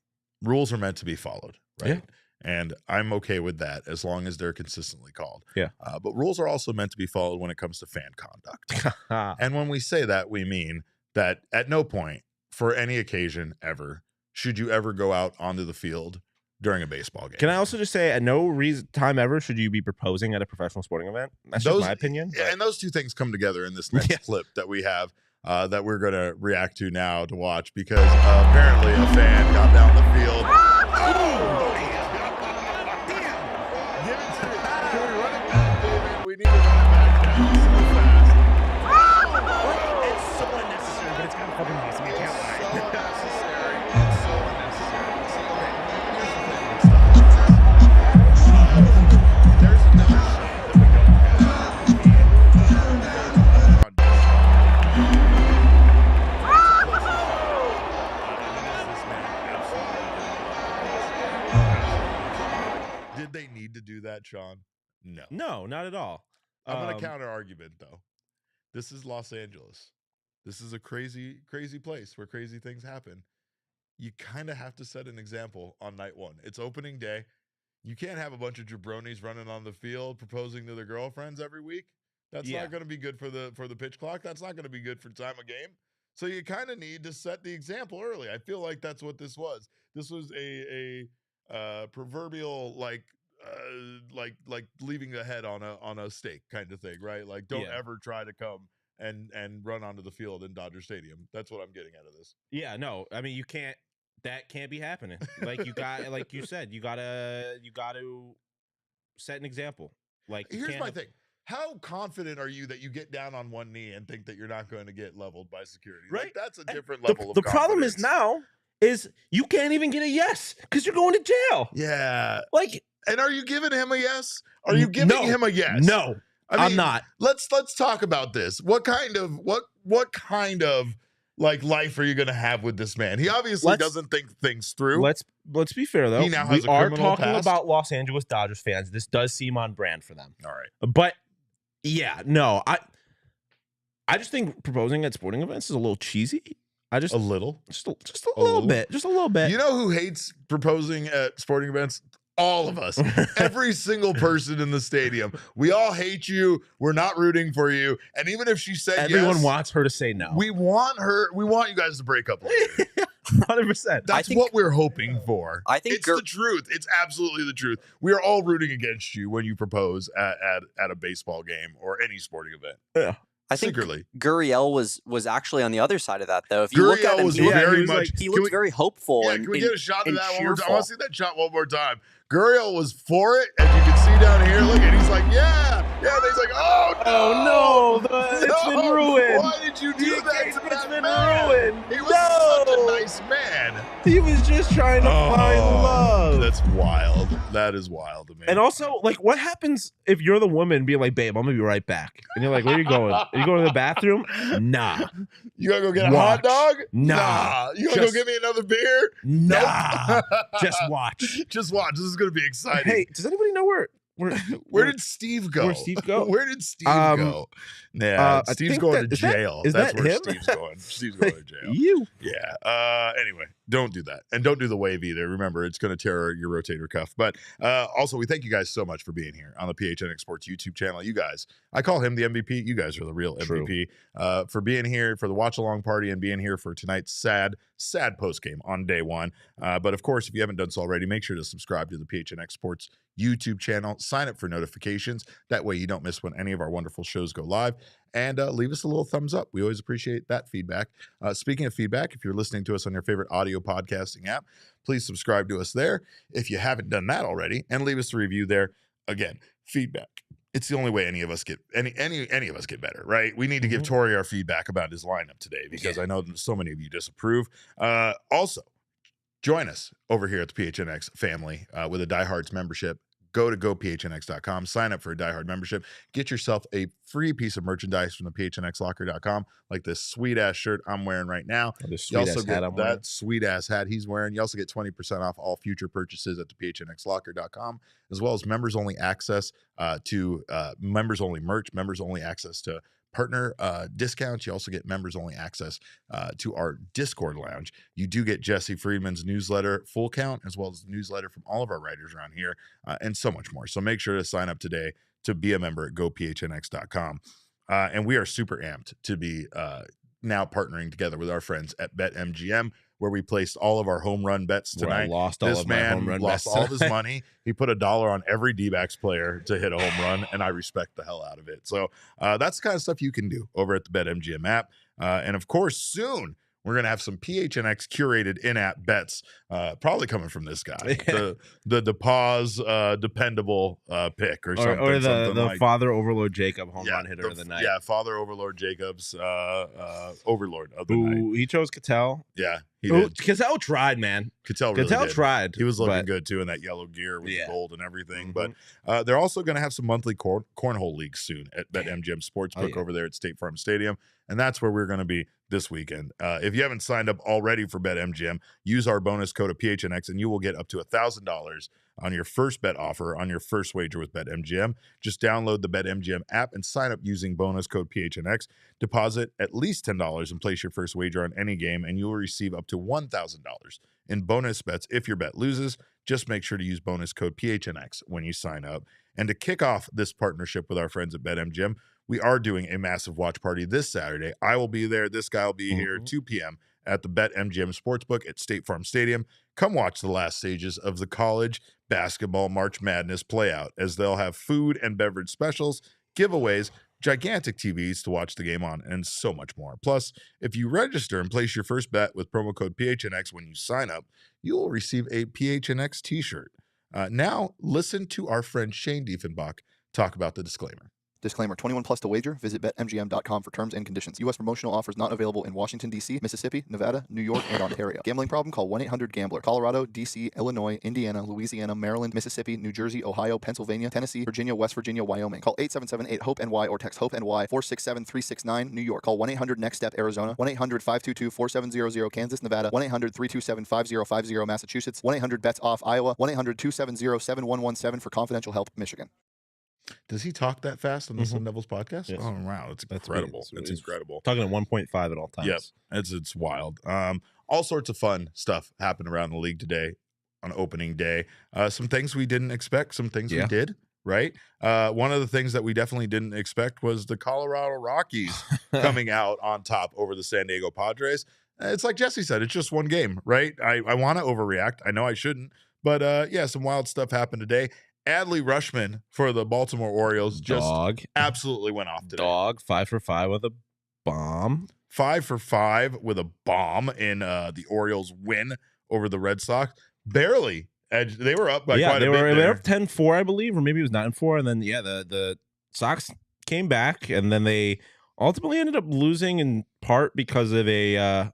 rules are meant to be followed. right? Yeah. And I'm okay with that as long as they're consistently called. Yeah. But rules are also meant to be followed when it comes to fan conduct. And when we say that, we mean that at no point for any occasion ever should you ever go out onto the field during a baseball game. Can I also just say, at no time ever should you be proposing at a professional sporting event? That's just my opinion. Yeah, and those two things come together in this next clip that we have that we're going to react to now to watch, because apparently a fan got down the field. Give it to me. Can we run it back, David? We need to run it back down so fast. It's so unnecessary, but it's kind of fucking awesome. You can't lie. So unnecessary. It's so unnecessary. There's another shot that we don't have. Did they need to do that, Shawn? No. No, not at all. I'm going to counter argument, though. This is Los Angeles. This is a crazy, crazy place where crazy things happen. You kind of have to set an example on night one. It's opening day. You can't have a bunch of jabronis running on the field proposing to their girlfriends every week. That's not going to be good for the pitch clock. That's not going to be good for time of game. So you kind of need to set the example early. I feel like that's what this was. This was a proverbial like leaving the head on a stake kind of thing, right? Like, don't ever try to come and run onto the field in Dodger Stadium. That's what I'm getting out of this. Yeah, no, I mean, you can't. That can't be happening. Like, you got, like you said, you gotta set an example. Like, here's my thing. How confident are you that you get down on one knee and think that you're not going to get leveled by security? Right. Like, that's a different level of confidence. The problem is now is you can't even get a yes because you're going to jail. Yeah. Like, and are you giving him a yes? Are you giving him a yes? No, I'm not. Let's talk about this. What kind of like life are you going to have with this man? He obviously doesn't think things through. Let's be fair though. He now has a criminal talking past. About Los Angeles Dodgers fans. This does seem on brand for them. All right, but yeah, no, I just think proposing at sporting events is a little cheesy. Just a little bit. You know who hates proposing at sporting events? All of us. Every single person in the stadium. We all hate you. We're not rooting for you. And even if she said everyone wants her to say no. We want you guys to break up later. 100%. That's what we're hoping for. I think it's the truth. It's absolutely the truth. We are all rooting against you when you propose at a baseball game or any sporting event. Yeah. I think secretly. Gurriel was actually on the other side of that, though. If you look at him, he looked very hopeful. Yeah, can we get a shot of that one more time? I cheerful. want to see that shot one more time. Gurriel was for it, as you can see down here. Look, and he's like, yeah. And he's like, oh no, it's been ruined. Why did you do that to It's that been man? ruined. He was such a nice man. He was just trying to find love. That's wild. That is wild to me. And also, like, what happens if you're the woman being like, babe, I'm gonna be right back? And you're like, where are you going? Are you going to the bathroom? Nah. You gotta go get a hot dog? Nah. You gonna go get me another beer? Nah. Just watch. Just watch. This is gonna be exciting. Hey, does anybody know where did Steve go? Where Steve go? Where did Steve go? Yeah, Steve's going to jail. That's where him? Steve's going. Steve's going to jail. Yeah. Anyway, don't do that. And don't do the wave either. Remember, it's going to tear your rotator cuff. But also, we thank you guys so much for being here on the PHNX Sports YouTube channel. You guys, I call him the MVP. You guys are the real MVP. For being here for the watch along party and being here for tonight's sad post game on day one. But of course, if you haven't done so already, make sure to subscribe to the PHNX Sports YouTube channel. Sign up for notifications. That way you don't miss when any of our wonderful shows go live. And leave us a little thumbs up. We always appreciate that feedback. Speaking of feedback, if you're listening to us on your favorite audio podcasting app, please subscribe to us there if you haven't done that already, and leave us a review there. Again, feedback. It's the only way any of us get any of us get better, right? We need to give Tori our feedback about his lineup today because I know that so many of you disapprove. Also, join us over here at the PHNX family with a Diehards membership. Go to gophnx.com, sign up for a Diehard membership, get yourself a free piece of merchandise from the phnxlocker.com, like this sweet-ass shirt I'm wearing right now. You also get that sweet-ass hat he's wearing. You also get 20% off all future purchases at the phnxlocker.com, as well as members-only access to members-only merch, members-only access to partner discounts. You also get members only access to our Discord lounge. You do get Jesse Friedman's newsletter full count, as well as the newsletter from all of our writers around here, and so much more. So make sure to sign up today to be a member at gophnx.com. And we are super amped to be now partnering together with our friends at BetMGM, where we placed all of our home run bets tonight. I lost all of my home run bets. Lost all of his money. He put $1 on every D-backs player to hit a home run, and I respect the hell out of it. So that's the kind of stuff you can do over at the BetMGM app. And of course, soon we're going to have some PHNX curated in-app bets, probably coming from this guy, the pause dependable pick or something. Or the like, Father Overlord Jacob home run hitter of the night. Yeah, Father Overlord Jacobs, Overlord of the night. He chose Cattell. Yeah, he did. Cattell tried, man. Cattell really tried. He was looking good, too, in that yellow gear with the gold and everything. But they're also going to have some monthly cornhole leagues soon at BetMGM Sportsbook over there at State Farm Stadium. And that's where we're going to be this weekend. If you haven't signed up already for BetMGM, use our bonus code of PHNX and you will get up to $1,000 on your first bet offer on your first wager with BetMGM. Just download the BetMGM app and sign up using bonus code PHNX. Deposit at least $10 and place your first wager on any game, and you will receive up to $1,000 in bonus bets if your bet loses. Just make sure to use bonus code PHNX when you sign up. And to kick off this partnership with our friends at BetMGM, we are doing a massive watch party this Saturday. I will be there. This guy will be here 2 p.m. at the BetMGM Sportsbook at State Farm Stadium. Come watch the last stages of the college basketball March Madness playout, as they'll have food and beverage specials, giveaways, gigantic TVs to watch the game on, and so much more. Plus, if you register and place your first bet with promo code PHNX when you sign up, you will receive a PHNX t-shirt. Now, listen to our friend Shane Diefenbach talk about the disclaimer. Disclaimer, 21 plus to wager. Visit BetMGM.com for terms and conditions. U.S. promotional offers not available in Washington, D.C., Mississippi, Nevada, New York, and Ontario. Gambling problem? Call 1-800-GAMBLER. Colorado, D.C., Illinois, Indiana, Louisiana, Maryland, Mississippi, New Jersey, Ohio, Pennsylvania, Tennessee, Virginia, West Virginia, Wyoming. Call 877-8-HOPE-NY or text HOPE-NY 467-369, New York. Call 1-800-NEXT-STEP, Arizona. 1-800-522-4700, Kansas, Nevada. 1-800-327-5050, Massachusetts. 1-800-BETS-OFF, Iowa. 1-800-270-7117 for confidential help, Michigan. Does he talk that fast on the Sun Devils podcast? Yes. Oh, wow. It's incredible. It's incredible. Talking at 1.5 at all times. Yep. It's wild. All sorts of fun stuff happened around the league today on opening day. Some things we didn't expect, some things we did, right? One of the things that we definitely didn't expect was the Colorado Rockies coming out on top over the San Diego Padres. It's like Jesse said, it's just one game, right? I want to overreact. I know I shouldn't. But yeah, some wild stuff happened today. Adley Rutschman for the Baltimore Orioles just absolutely went off today. 5 for 5 with a bomb. 5 for 5 with a bomb in the Orioles win over the Red Sox. Barely. They were up by quite a bit. They were up 10-4, I believe, or maybe it was 9-4. And then, the Sox came back, and then they ultimately ended up losing in part because of a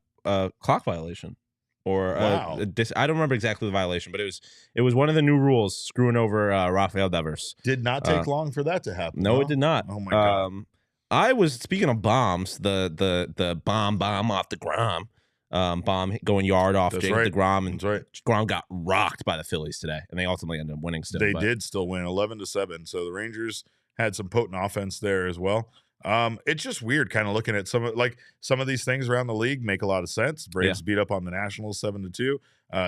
clock violation. Or I don't remember exactly the violation, but it was one of the new rules screwing over Rafael Devers. Did not take long for that to happen. No, it did not. Oh my god! I was speaking of bombs, the bomb off the Grom, bomb going yard off Jacob DeGrom, and Grom got rocked by the Phillies today, and they ultimately ended up winning. They did still win 11-7. So the Rangers had some potent offense there as well. It's just weird kind of looking at some of these things around the league make a lot of sense. Braves beat up on the Nationals 7-2.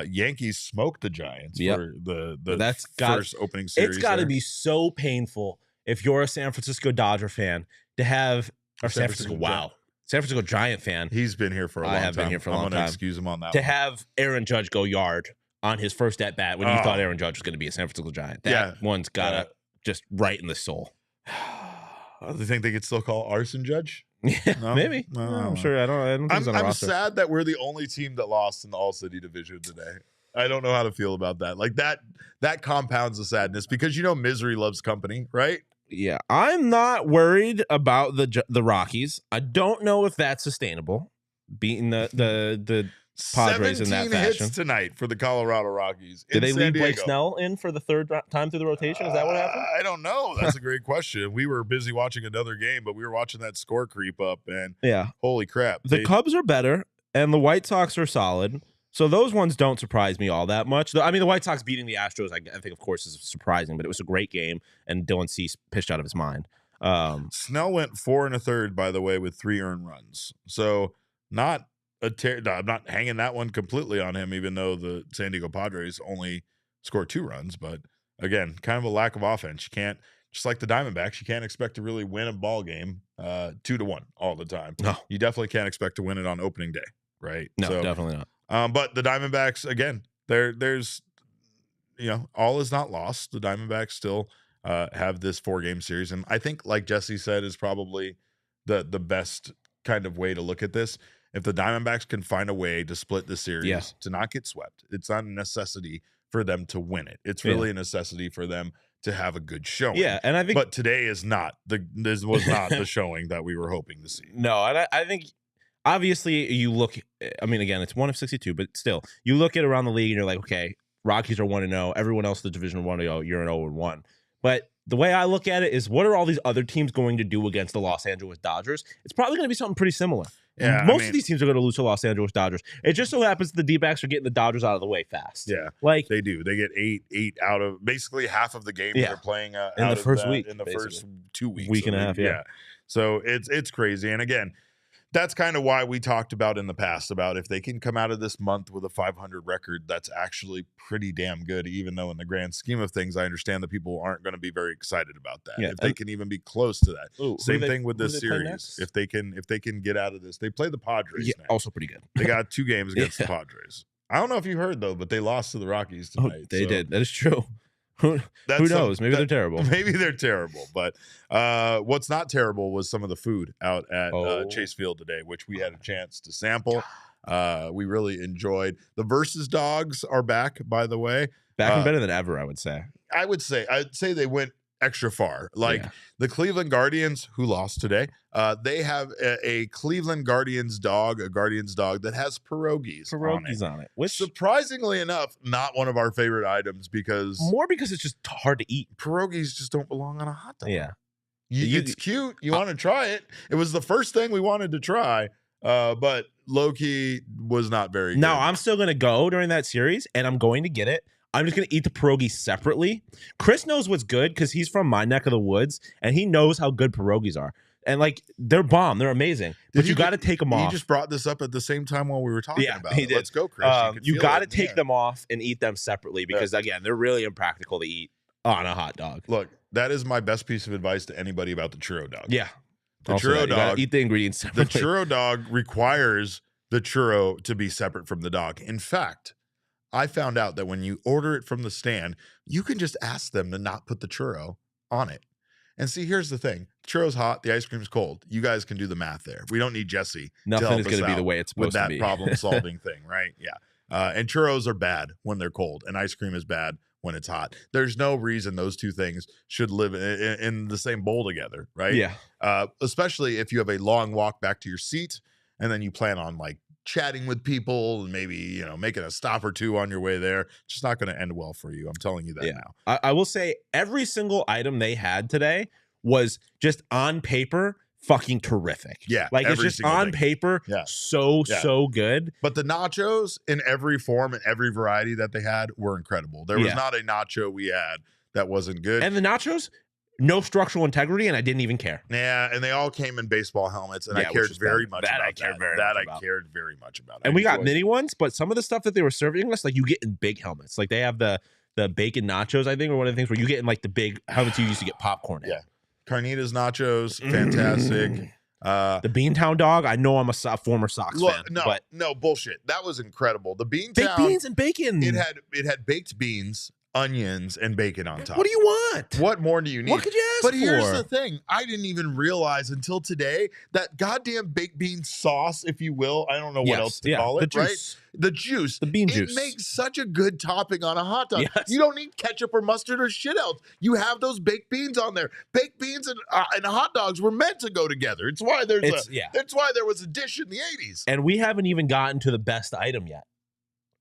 Yankees smoked the Giants for the first opening series. It's got to be so painful if you're a San Francisco Dodger fan to have San Francisco Giant fan. He's been here for a long time. I have been here for a long time. I'm going to excuse him on that. To have Aaron Judge go yard on his first at bat when you thought Aaron Judge was going to be a San Francisco Giant. That one's got just right in the soul. Do you think they could still call Arson Judge? Yeah, no? Maybe. No, I'm sure. I don't think I'm sad that we're the only team that lost in the All-City division today. I don't know how to feel about that. Like that compounds the sadness because misery loves company, right? Yeah, I'm not worried about the Rockies. I don't know if that's sustainable. Beating the Padres in that fashion. 17 hits tonight for the Colorado Rockies. Did they leave Blake Snell in for the third time through the rotation? Is that what happened? I don't know. That's a great question. We were busy watching another game, but we were watching that score creep up, and holy crap. The Cubs are better, and the White Sox are solid. So those ones don't surprise me all that much. I mean, the White Sox beating the Astros, I think, of course, is surprising, but it was a great game, and Dylan Cease pitched out of his mind. Snell went 4 1/3, by the way, with 3 earned runs. So not I'm not hanging that one completely on him, even though the San Diego Padres only scored 2 runs. But again, kind of a lack of offense. You can't, just like the Diamondbacks, you can't expect to really win a ball game 2-1 all the time. No, you definitely can't expect to win it on opening day, right? No, definitely not. But the Diamondbacks, again, there's all is not lost. The Diamondbacks still have this 4-game series, and I think, like Jesse said, is probably the best kind of way to look at this. If the Diamondbacks can find a way to split the series to not get swept, it's not a necessity for them to win it. It's really a necessity for them to have a good showing. Yeah, and I think, but today is not this was not the showing that we were hoping to see. No, and I think obviously you look. I mean, again, it's 1 of 62, but still, you look at around the league and you're like, okay, Rockies are 1-0. Everyone else in the division 1-0. You're an 0-1. But the way I look at it is, what are all these other teams going to do against the Los Angeles Dodgers? It's probably going to be something pretty similar. Yeah, most of these teams are going to lose to Los Angeles Dodgers. It just so happens the D-backs are getting the Dodgers out of the way fast. Yeah, like they do. They get eight out of basically half of the games they're playing in the first week, in the first 2 weeks, week and a half. Yeah. So it's crazy. And again, that's kind of why we talked about in the past about if they can come out of this month with a 500 record, that's actually pretty damn good, even though in the grand scheme of things, I understand that people aren't going to be very excited about that. If they can even be close to that. Same thing with this series. If they can get out of this, they play the Padres next. Also pretty good. They got 2 games against the Padres. I don't know if you heard, though, but they lost to the Rockies tonight. They did. That is true. Who knows? Maybe they're terrible. Maybe they're terrible. But what's not terrible was some of the food out at Chase Field today, which we had a chance to sample. We really enjoyed. The Versus dogs are back, by the way. Back and better than ever, I would say. I'd say they went extra far. The Cleveland Guardians, who lost today, they have a Cleveland Guardians dog, that has pierogies on it. Which, surprisingly enough, not one of our favorite items because it's just hard to eat. Pierogies just don't belong on a hot dog. Yeah. It's cute. You want to try it. It was the first thing we wanted to try, but low-key was not very good. No, I'm still going to go during that series, and I'm going to get it. I'm just going to eat the pierogi separately. Chris knows what's good because he's from my neck of the woods, and he knows how good pierogies are. And, they're bomb. They're amazing. But you got to take them off. You just brought this up at the same time while we were talking about it. Let's go, Chris. You got to take them off and eat them separately because, again, they're really impractical to eat on a hot dog. Look, that is my best piece of advice to anybody about the churro dog. Yeah. The churro dog. Eat the ingredients separately. The churro dog requires the churro to be separate from the dog. In fact, I found out that when you order it from the stand, you can just ask them to not put the churro on it. And see, here's the thing. The churro's hot. The ice cream's cold. You guys can do the math there. We don't need Jesse. Nothing is going to be the way it's supposed to be. With that problem-solving thing, right? Yeah. And churros are bad when they're cold, and ice cream is bad when it's hot. There's no reason those two things should live in the same bowl together, right? Yeah. Especially if you have a long walk back to your seat, and then you plan on, chatting with people and maybe making a stop or two on your way there. It's just not going to end well for you. I'm telling you that now. I will say every single item they had today was just on paper fucking terrific. Yeah, it's just on paper so good. But the nachos in every form and every variety that they had were incredible. There was not a nacho we had that wasn't good. And the nachos, no structural integrity, and I didn't even care. Yeah, and they all came in baseball helmets, and I cared very much about that. I cared very much about it. And we got mini ones, but some of the stuff that they were serving us, you get in big helmets. They have the bacon nachos, I think, or one of the things where you get in the big helmets you used to get popcorn in. Yeah. Carnitas nachos, fantastic. The Beantown dog, I know I'm a former Sox fan. No, bullshit. That was incredible. The Beantown. Baked beans and bacon. It had baked beans, onions, and bacon on top. What do you want? What more do you need? What could you ask for? But here's the thing. I didn't even realize until today that goddamn baked bean sauce, if you will, I don't know what else to call it, right? The juice. The bean juice. It makes such a good topping on a hot dog. Yes. You don't need ketchup or mustard or shit else. You have those baked beans on there. Baked beans and hot dogs were meant to go together. It's why that's why there was a dish in the 80s. And we haven't even gotten to the best item yet.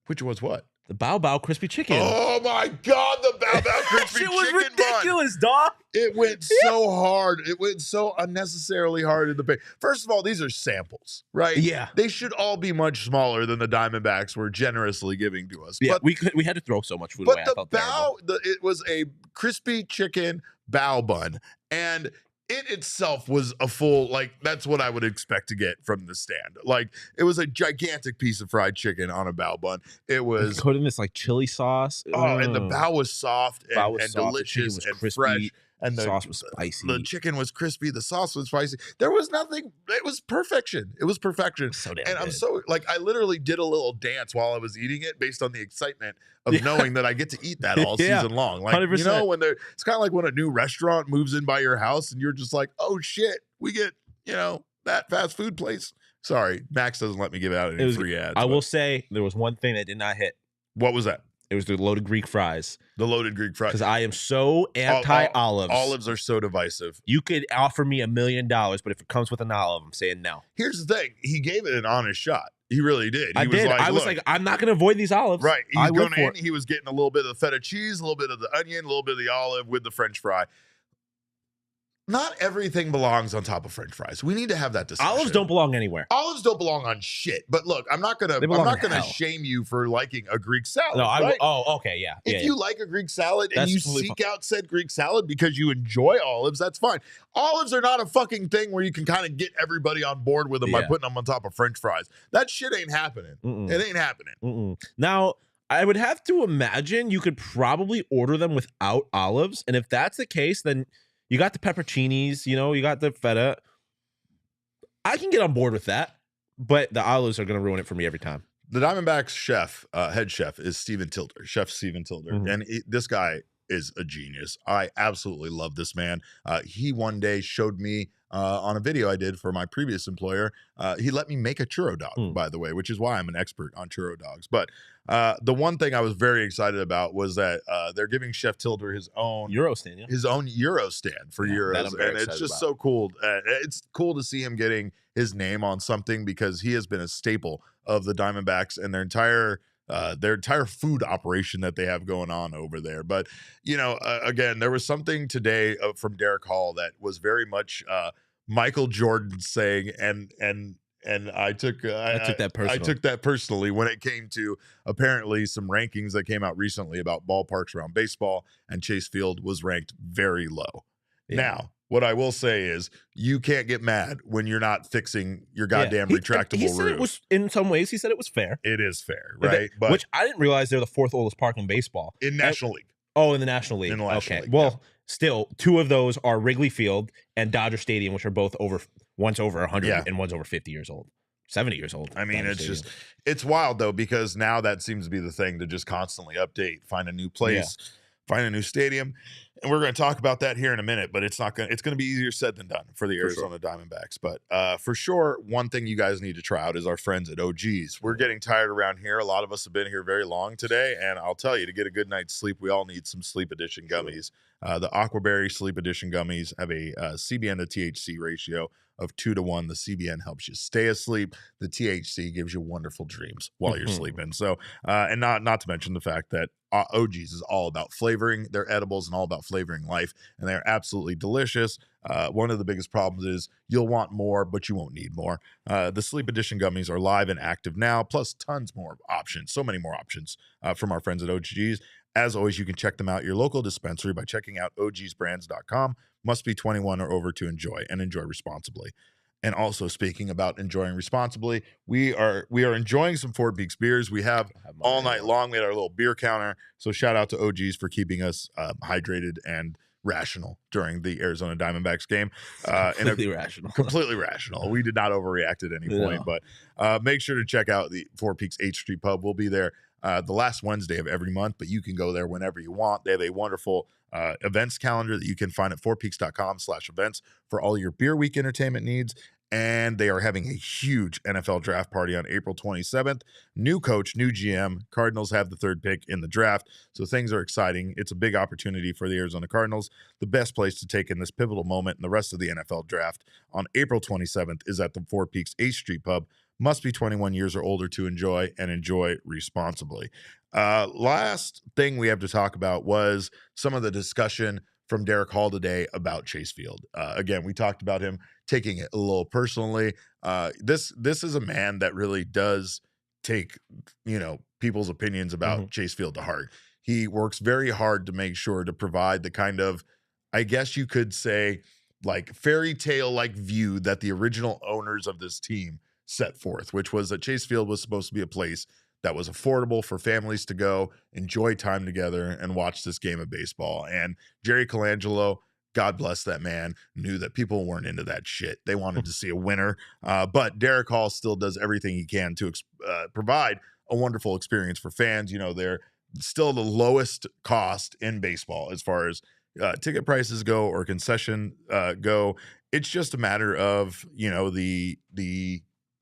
Which was what? The Bao Bao crispy chicken. Oh my God, the Bao Bao crispy chicken was ridiculous, dog. It went so hard. It went so unnecessarily hard in the paint. First of all, these are samples, right? Yeah. They should all be much smaller than the Diamondbacks were generously giving to us. Yeah, but we had to throw so much food away. But it was a crispy chicken bao bun, and it itself was a full, like, that's what I would expect to get from the stand. Like, it was a gigantic piece of fried chicken on a bao bun. It was put in this like chili sauce. Oh, and the bao was soft and delicious and crispy, fresh. And the sauce was spicy. The chicken was crispy. The sauce was spicy. There was nothing. It was perfection. It was perfection. So damn and good. I'm so, like, I literally did a little dance while I was eating it based on the excitement of knowing that I get to eat that all season long. Like, 100%. you know, when it's kind of like when a new restaurant moves in by your house and you're just like, oh shit, we get, you know, that fast food place. Sorry, Max doesn't let me give out any free ads. I will say there was one thing that did not hit. What was that? It was the loaded Greek fries. The loaded Greek fries. Because I am so anti-olives. Olives are so divisive. You could offer me $1 million, but if it comes with an olive, I'm saying no. Here's the thing. He gave it an honest shot. He really did. I did. I was like, I'm not going to avoid these olives. Right. He's going in. He was getting a little bit of the feta cheese, a little bit of the onion, a little bit of the olive with the French fry. Not everything belongs on top of French fries. We need to have that discussion. Olives don't belong anywhere. Olives don't belong on shit. But look, I'm not gonna shame you for liking a Greek salad. No, right? Okay, yeah. If you like a Greek salad and you seek out said Greek salad because you enjoy olives, that's fine. Olives are not a fucking thing where you can kind of get everybody on board with them by putting them on top of French fries. That shit ain't happening. It ain't happening. Now, I would have to imagine you could probably order them without olives, and if that's the case, then you got the pepperoncinis, you know, you got the feta. I can get on board with that, but the olives are going to ruin it for me every time. The Diamondbacks chef, head chef, is Steven Tilder, Chef Steven Tilder. And this guy is a genius. I absolutely love this man. He one day showed me on a video I did for my previous employer. He let me make a churro dog, by the way, which is why I'm an expert on churro dogs. But the one thing I was very excited about was that they're giving Chef Tilder his own Euro stand, his own Euro stand for Euros, and it's just so cool. It's cool to see him getting his name on something because he has been a staple of the Diamondbacks and their entire food operation that they have going on over there. But, you know, again, there was something today from Derek Hall that was very much Michael Jordan saying, and I took that personally. I took that personally when it came to apparently some rankings that came out recently about ballparks around baseball, and Chase Field was ranked very low. Yeah. Now, what I will say is you can't get mad when you're not fixing your goddamn retractable he said roof. It was, in some ways, he said it was fair. It is fair, right? Which I didn't realize they're the fourth oldest park in baseball. In National League. Oh, in the National League. Okay. Well, still, two of those are Wrigley Field and Dodger Stadium, which are both one's over 100 and one's over 50 years old. 70 years old. I mean, it's wild, though, because now that seems to be the thing to just constantly update, find a new place, find a new stadium. And we're going to talk about that here in a minute, but it's going to be easier said than done for the Arizona Diamondbacks. But for sure, one thing you guys need to try out is our friends at OG's. We're getting tired around here. A lot of us have been here very long today. And I'll tell you, to get a good night's sleep, we all need some Sleep Edition gummies. The Aquaberry Sleep Edition gummies have a CBN to THC ratio of 2-to-1. The CBN helps you stay asleep. The THC gives you wonderful dreams while you're sleeping. So, and not to mention the fact that OG's is all about flavoring their edibles and all about flavoring life, and they're absolutely delicious. One of the biggest problems is you'll want more, but you won't need more. The Sleep Edition gummies are live and active now, plus tons more options, so many more options from our friends at OG's. As always, you can check them out at your local dispensary by checking out ogsbrands.com. Must be 21 or over to enjoy, and enjoy responsibly. And also, speaking about enjoying responsibly, we are enjoying some Fort Peaks beers. We have all night long. We had our little beer counter. So shout out to OG's for keeping us hydrated and rational during the Arizona Diamondbacks game. Completely rational. We did not overreact at any point. But make sure to check out the Fort Peaks 8th Street Pub. We'll be there the last Wednesday of every month, but you can go there whenever you want. They have a wonderful events calendar that you can find at fortpeaks.com/events for all your beer week entertainment needs. And they are having a huge NFL draft party on April 27th. New coach, new GM. Cardinals have the 3rd pick in the draft. So things are exciting. It's a big opportunity for the Arizona Cardinals. The best place to take in this pivotal moment in the rest of the NFL draft on April 27th is at the Fort Peaks 8th Street Pub. Must be 21 years or older to enjoy, and enjoy responsibly. Last thing we have to talk about was some of the discussion from Derek Hall today about Chase Field. Again, we talked about him taking it a little personally. This is a man that really does take, people's opinions about Chase Field to heart. He works very hard to make sure to provide the kind of, I guess you could say, like fairy tale like view that the original owners of this team set forth, which was that Chase Field was supposed to be a place that was affordable for families to go enjoy time together and watch this game of baseball. And Jerry Colangelo, God bless that man, knew that people weren't into that shit. They wanted to see a winner. But Derek Hall still does everything he can to provide a wonderful experience for fans. You know, they're still the lowest cost in baseball as far as ticket prices go or concession go. It's just a matter of, you know, the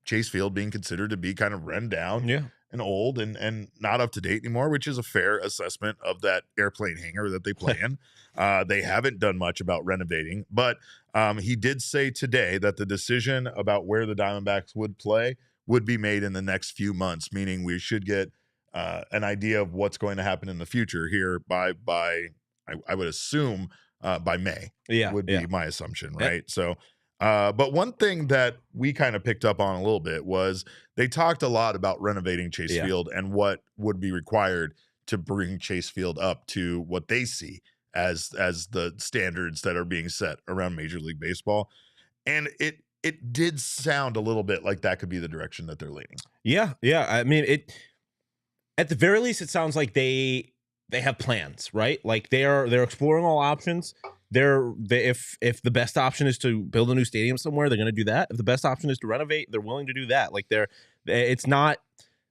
Chase Field being considered to be kind of run down and old and not up to date anymore, which is a fair assessment of that airplane hangar that they play in. They haven't done much about renovating, but he did say today that the decision about where the Diamondbacks would play would be made in the next few months, meaning we should get an idea of what's going to happen in the future here by I would assume by May would be my assumption, right? So but one thing that we kind of picked up on a little bit was they talked a lot about renovating Chase Field and what would be required to bring Chase Field up to what they see as the standards that are being set around Major League Baseball. And it did sound a little bit like that could be the direction that they're leaning. Yeah. I mean, at the very least, it sounds like they have plans, right? Like they're exploring all options. If the best option is to build a new stadium somewhere, they're going to do that. If the best option is to renovate, they're willing to do that. Like it's not.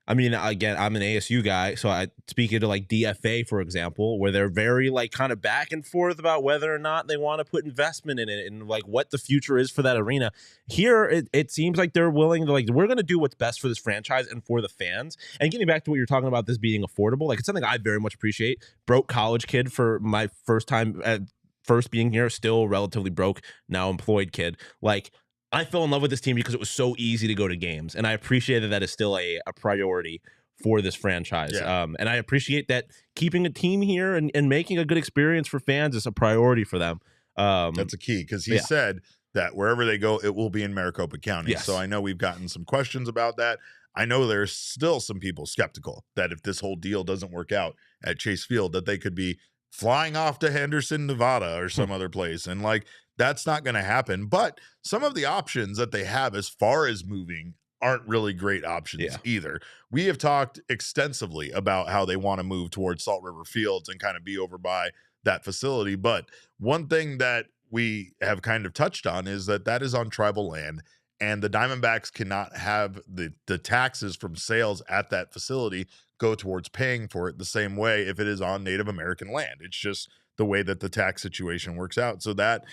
I mean, again, I'm an ASU guy, so I speak into like DFA, for example, where they're very like kind of back and forth about whether or not they want to put investment in it and like what the future is for that arena. Here, it seems like they're willing to like, we're going to do what's best for this franchise and for the fans. And getting back to what you're talking about, this being affordable, like it's something I very much appreciate. Broke college kid for my first time first being here, still relatively broke, now employed kid. Like, I fell in love with this team because it was so easy to go to games, and I appreciate that is still a priority for this franchise. And I appreciate that keeping a team here and making a good experience for fans is a priority for them. That's a key, because he said that wherever they go, it will be in Maricopa County. So I know we've gotten some questions about that. I know there's still some people skeptical that if this whole deal doesn't work out at Chase Field, that they could be flying off to Henderson, Nevada or some other place. And like, that's not going to happen. But some of the options that they have as far as moving aren't really great options either. We have talked extensively about how they want to move towards Salt River Fields and kind of be over by that facility. But one thing that we have kind of touched on is that is on tribal land, and the Diamondbacks cannot have the taxes from sales at that facility go towards paying for it the same way if it is on Native American land. It's just the way that the tax situation works out. So that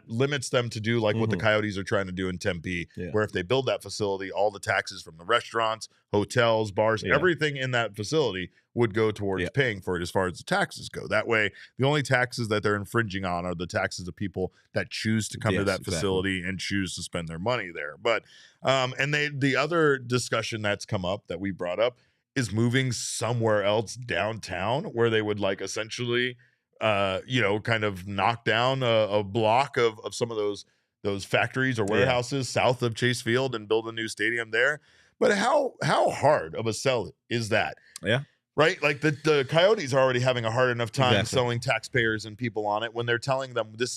limits them to do like what the Coyotes are trying to do in Tempe, where if they build that facility, all the taxes from the restaurants, hotels, bars, everything in that facility would go towards paying for it as far as the taxes go. That way, the only taxes that they're infringing on are the taxes of people that choose to come to that facility and choose to spend their money there. But and the other discussion that's come up that we brought up is moving somewhere else downtown, where they would like essentially kind of knock down a block of some of those factories or warehouses south of Chase Field and build a new stadium there. But how hard of a sell is that? Right? Like the Coyotes are already having a hard enough time selling taxpayers and people on it when they're telling them it's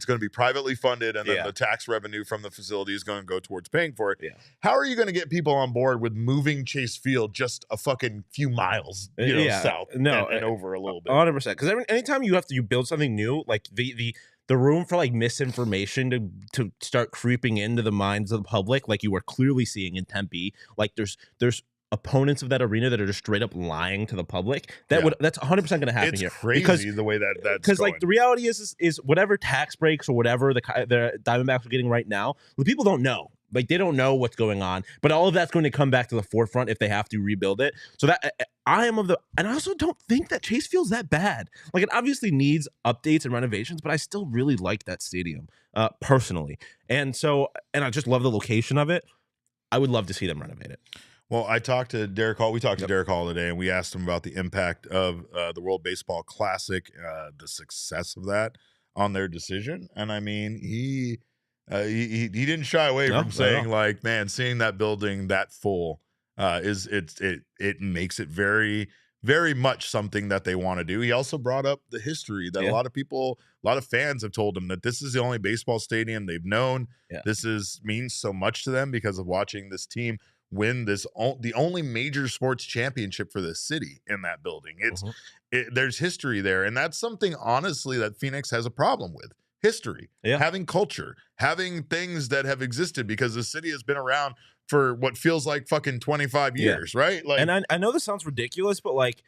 going to be privately funded, and then the tax revenue from the facility is going to go towards paying for it. How are you going to get people on board with moving Chase Field just a fucking few miles, south and over a little bit? 100%. Because anytime you build something new, like the room for like misinformation to start creeping into the minds of the public, like you are clearly seeing in Tempe, like there's opponents of that arena that are just straight up lying to the public. That's 100% going to happen here. It's crazy the way that's because like the reality is whatever tax breaks or whatever the Diamondbacks are getting right now, the people don't know. Like they don't know what's going on, but all of that's going to come back to the forefront if they have to rebuild it. So that and I also don't think that Chase Field's that bad. Like it obviously needs updates and renovations, but I still really like that stadium personally. And I just love the location of it. I would love to see them renovate it. Well, I talked to Derek Hall. We talked to Derek Hall today, and we asked him about the impact of the World Baseball Classic, the success of that on their decision. And I mean, he didn't shy away from saying, like, man, seeing that building that full it makes it very, very much something that they want to do. He also brought up the history that a lot of fans have told him that this is the only baseball stadium they've known. This means so much to them because of watching this team win the only major sports championship for the city in that building. There's history there, and that's something honestly that Phoenix has a problem with. History, having culture, having things that have existed, because the city has been around for what feels like fucking 25 years, right? Like, and I know this sounds ridiculous, but like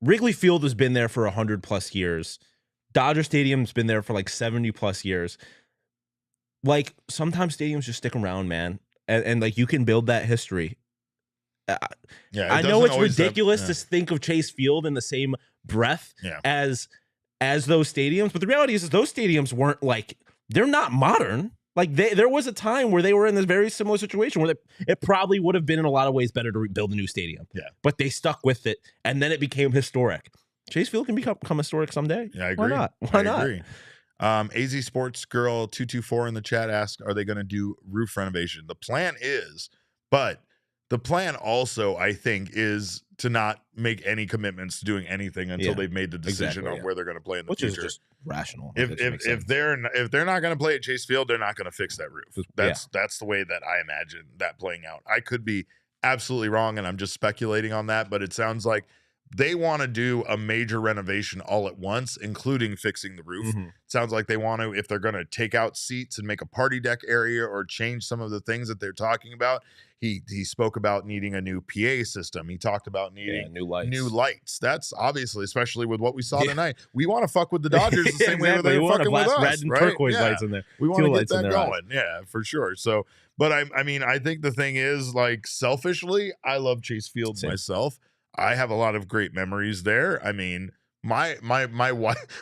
Wrigley Field has been there for 100+ years. Dodger Stadium's been there for like 70+ years. Like, sometimes stadiums just stick around, man, and like you can build that history. I know it's ridiculous to think of Chase Field in the same breath as those stadiums, but the reality is those stadiums weren't like, they're not modern. Like, there was a time where they were in this very similar situation where it probably would have been in a lot of ways better to rebuild a new stadium. But they stuck with it, and then it became historic. Chase Field can become historic someday. Yeah, I agree. Why not? Why not? Agree. AZ Sports Girl 224 in the chat asked, are they going to do roof renovation? The plan is, but the plan also, I think, is to not make any commitments to doing anything until they've made the decision on where they're going to play in the future. Which is just rational. If they're not going to play at Chase Field, they're not going to fix that roof. That's the way that I imagine that playing out. I could be absolutely wrong, and I'm just speculating on that, but it sounds like they want to do a major renovation all at once, including fixing the roof. Sounds like they want to, if they're going to take out seats and make a party deck area or change some of the things that they're talking about. He spoke about needing a new PA system. He talked about needing new lights. That's obviously, especially with what we saw tonight. We want to fuck with the Dodgers the same way they're fucking with us, red and right? turquoise lights in there. We want to get that going. Yeah, for sure. So, but I mean, I think the thing is, like, selfishly, I love Chase Field myself. I have a lot of great memories there. I mean, my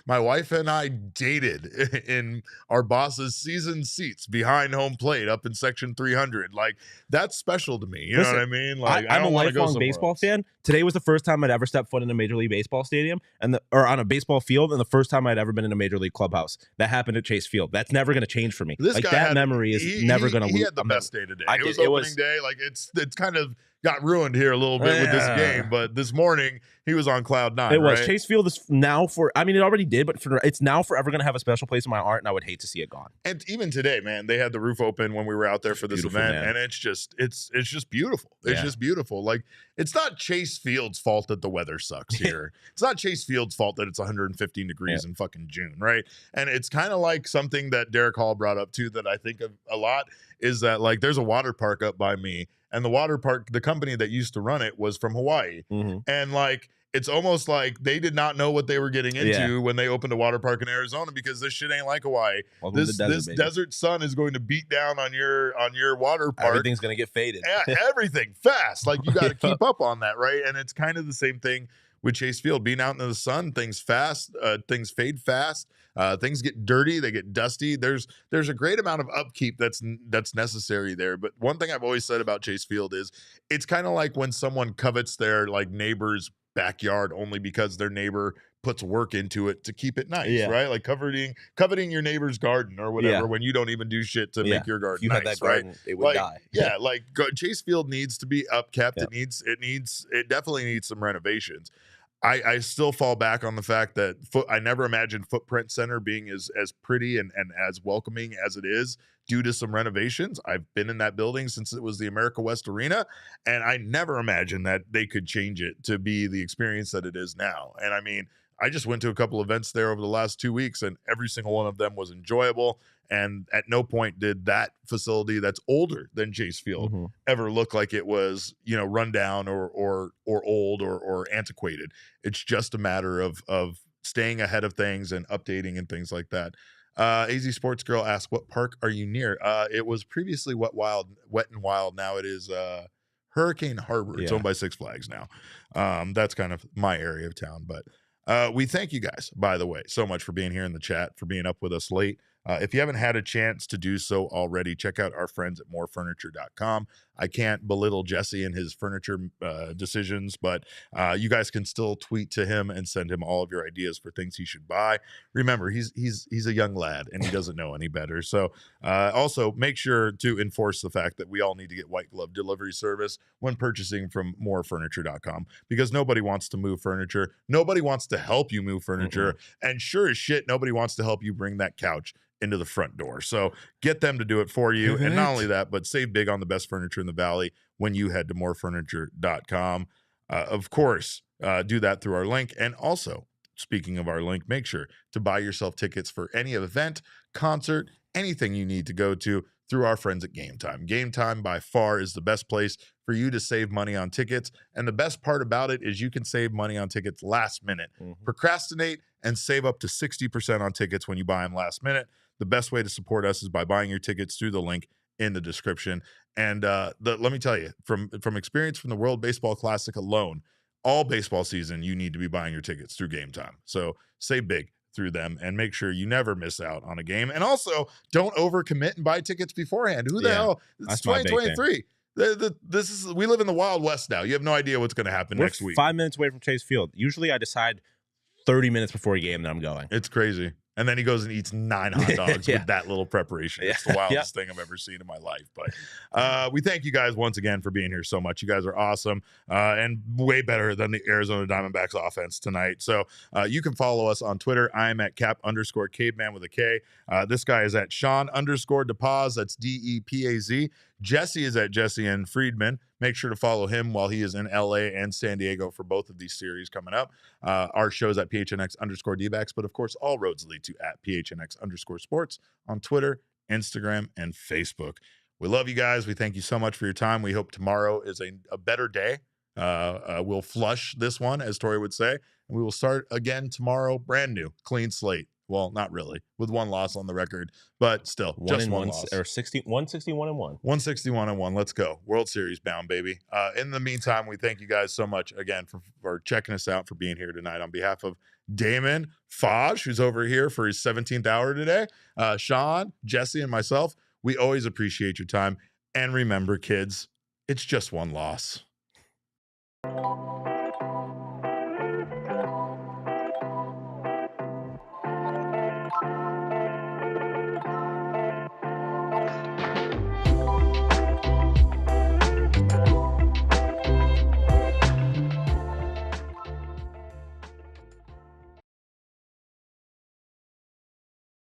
wife and I dated in our boss's season seats behind home plate up in section 300. Like, that's special to me. You know what I mean? Like, I'm a lifelong baseball fan. Today was the first time I'd ever stepped foot in a Major League Baseball stadium or on a baseball field, and the first time I'd ever been in a Major League clubhouse. That happened at Chase Field. That's never going to change for me. That memory is never going to lose. He had the best day today. It was opening day. Like, it's kind of got ruined here a little bit with this game, but this morning he was on cloud 9. It was. Chase Field is now it already did, but it's now forever going to have a special place in my heart, and I would hate to see it gone. And even today, man, they had the roof open when we were out there for this event, and it's just beautiful. It's just beautiful. Like, it's not Chase Field's fault that the weather sucks here. It's not Chase Field's fault that it's 115 degrees in fucking June, right? And it's kind of like something that Derek Hall brought up too that I think of a lot is that, like, there's a water park up by me, and the water park, the company that used to run it was from Hawaii. And like, it's almost like they did not know what they were getting into when they opened a water park in Arizona, because this shit ain't like Hawaii. This desert sun is going to beat down on your water park. Everything's going to get faded. Everything fast. Like, you got to keep up on that, right? And it's kind of the same thing with Chase Field. Being out in the sun, things things fade fast. Things get dirty, they get dusty. There's a great amount of upkeep that's necessary there. But one thing I've always said about Chase Field is it's kind of like when someone covets their, like, neighbor's backyard only because their neighbor puts work into it to keep it nice, right? Like coveting your neighbor's garden or whatever when you don't even do shit to make your garden nice, had that garden, it would die. Chase Field needs to be upkept. It definitely needs some renovations. I still fall back on the fact that I never imagined Footprint Center being as pretty and as welcoming as it is due to some renovations. I've been in that building since it was the America West Arena, and I never imagined that they could change it to be the experience that it is now. And I mean, I just went to a couple events there over the last 2 weeks, and every single one of them was enjoyable. And at no point did that facility that's older than Chase Field ever look like it was, run down or old or antiquated. It's just a matter of staying ahead of things and updating and things like that. AZ Sports Girl asked, what park are you near? It was previously Wet and Wild. Now it is Hurricane Harbor. It's owned by Six Flags now. That's kind of my area of town, but we thank you guys, by the way, so much for being here in the chat, for being up with us late. If you haven't had a chance to do so already, check out our friends at morefurniture.com. I can't belittle Jesse and his furniture decisions, but you guys can still tweet to him and send him all of your ideas for things he should buy. Remember, he's a young lad and he doesn't know any better. So also make sure to enforce the fact that we all need to get white glove delivery service when purchasing from morefurniture.com, because nobody wants to move furniture. Nobody wants to help you move furniture. And sure as shit, nobody wants to help you bring that couch into the front door. So get them to do it for you. And not only that, but save big on the best furniture in the Valley when you head to morefurniture.com. Of course, do that through our link. And also, speaking of our link, make sure to buy yourself tickets for any event, concert, anything you need to go to through our friends at Game Time. Game Time by far is the best place for you to save money on tickets. And the best part about it is you can save money on tickets last minute. Procrastinate and save up to 60% on tickets when you buy them last minute. The best way to support us is by buying your tickets through the link in the description. And let me tell you, from experience from the World Baseball Classic alone, all baseball season, you need to be buying your tickets through Game Time. So save big through them and make sure you never miss out on a game. And also, don't overcommit and buy tickets beforehand. Who the hell? It's 2023. We live in the Wild West now. You have no idea what's going to happen next week. 5 minutes away from Chase Field. Usually I decide 30 minutes before a game that I'm going. It's crazy. And then he goes and eats 9 hot dogs with that little preparation. It's the wildest thing I've ever seen in my life. But we thank you guys once again for being here so much. You guys are awesome and way better than the Arizona Diamondbacks offense tonight. So you can follow us on Twitter. I'm at cap_caveman with a K. This guy is at Shawn_DePaz. That's DEPAZ. Jesse is at Jesse and Friedman. Make sure to follow him while he is in LA and San Diego for both of these series coming up. Our show's at PHNX_DBacks, but of course, all roads lead to at PHNX_sports on Twitter, Instagram, and Facebook. We love you guys. We thank you so much for your time. We hope tomorrow is a better day. We'll flush this one, as Tori would say, and we will start again tomorrow, brand new, clean slate. Well, not really, with 1 loss on the record, but still, just one loss. Or 161-1. 161-1. Let's go. World Series bound, baby. In the meantime, we thank you guys so much again for checking us out, for being here tonight. On behalf of Damon, Fosh, who's over here for his 17th hour today, Shawn, Jesse, and myself, we always appreciate your time. And remember, kids, it's just one loss.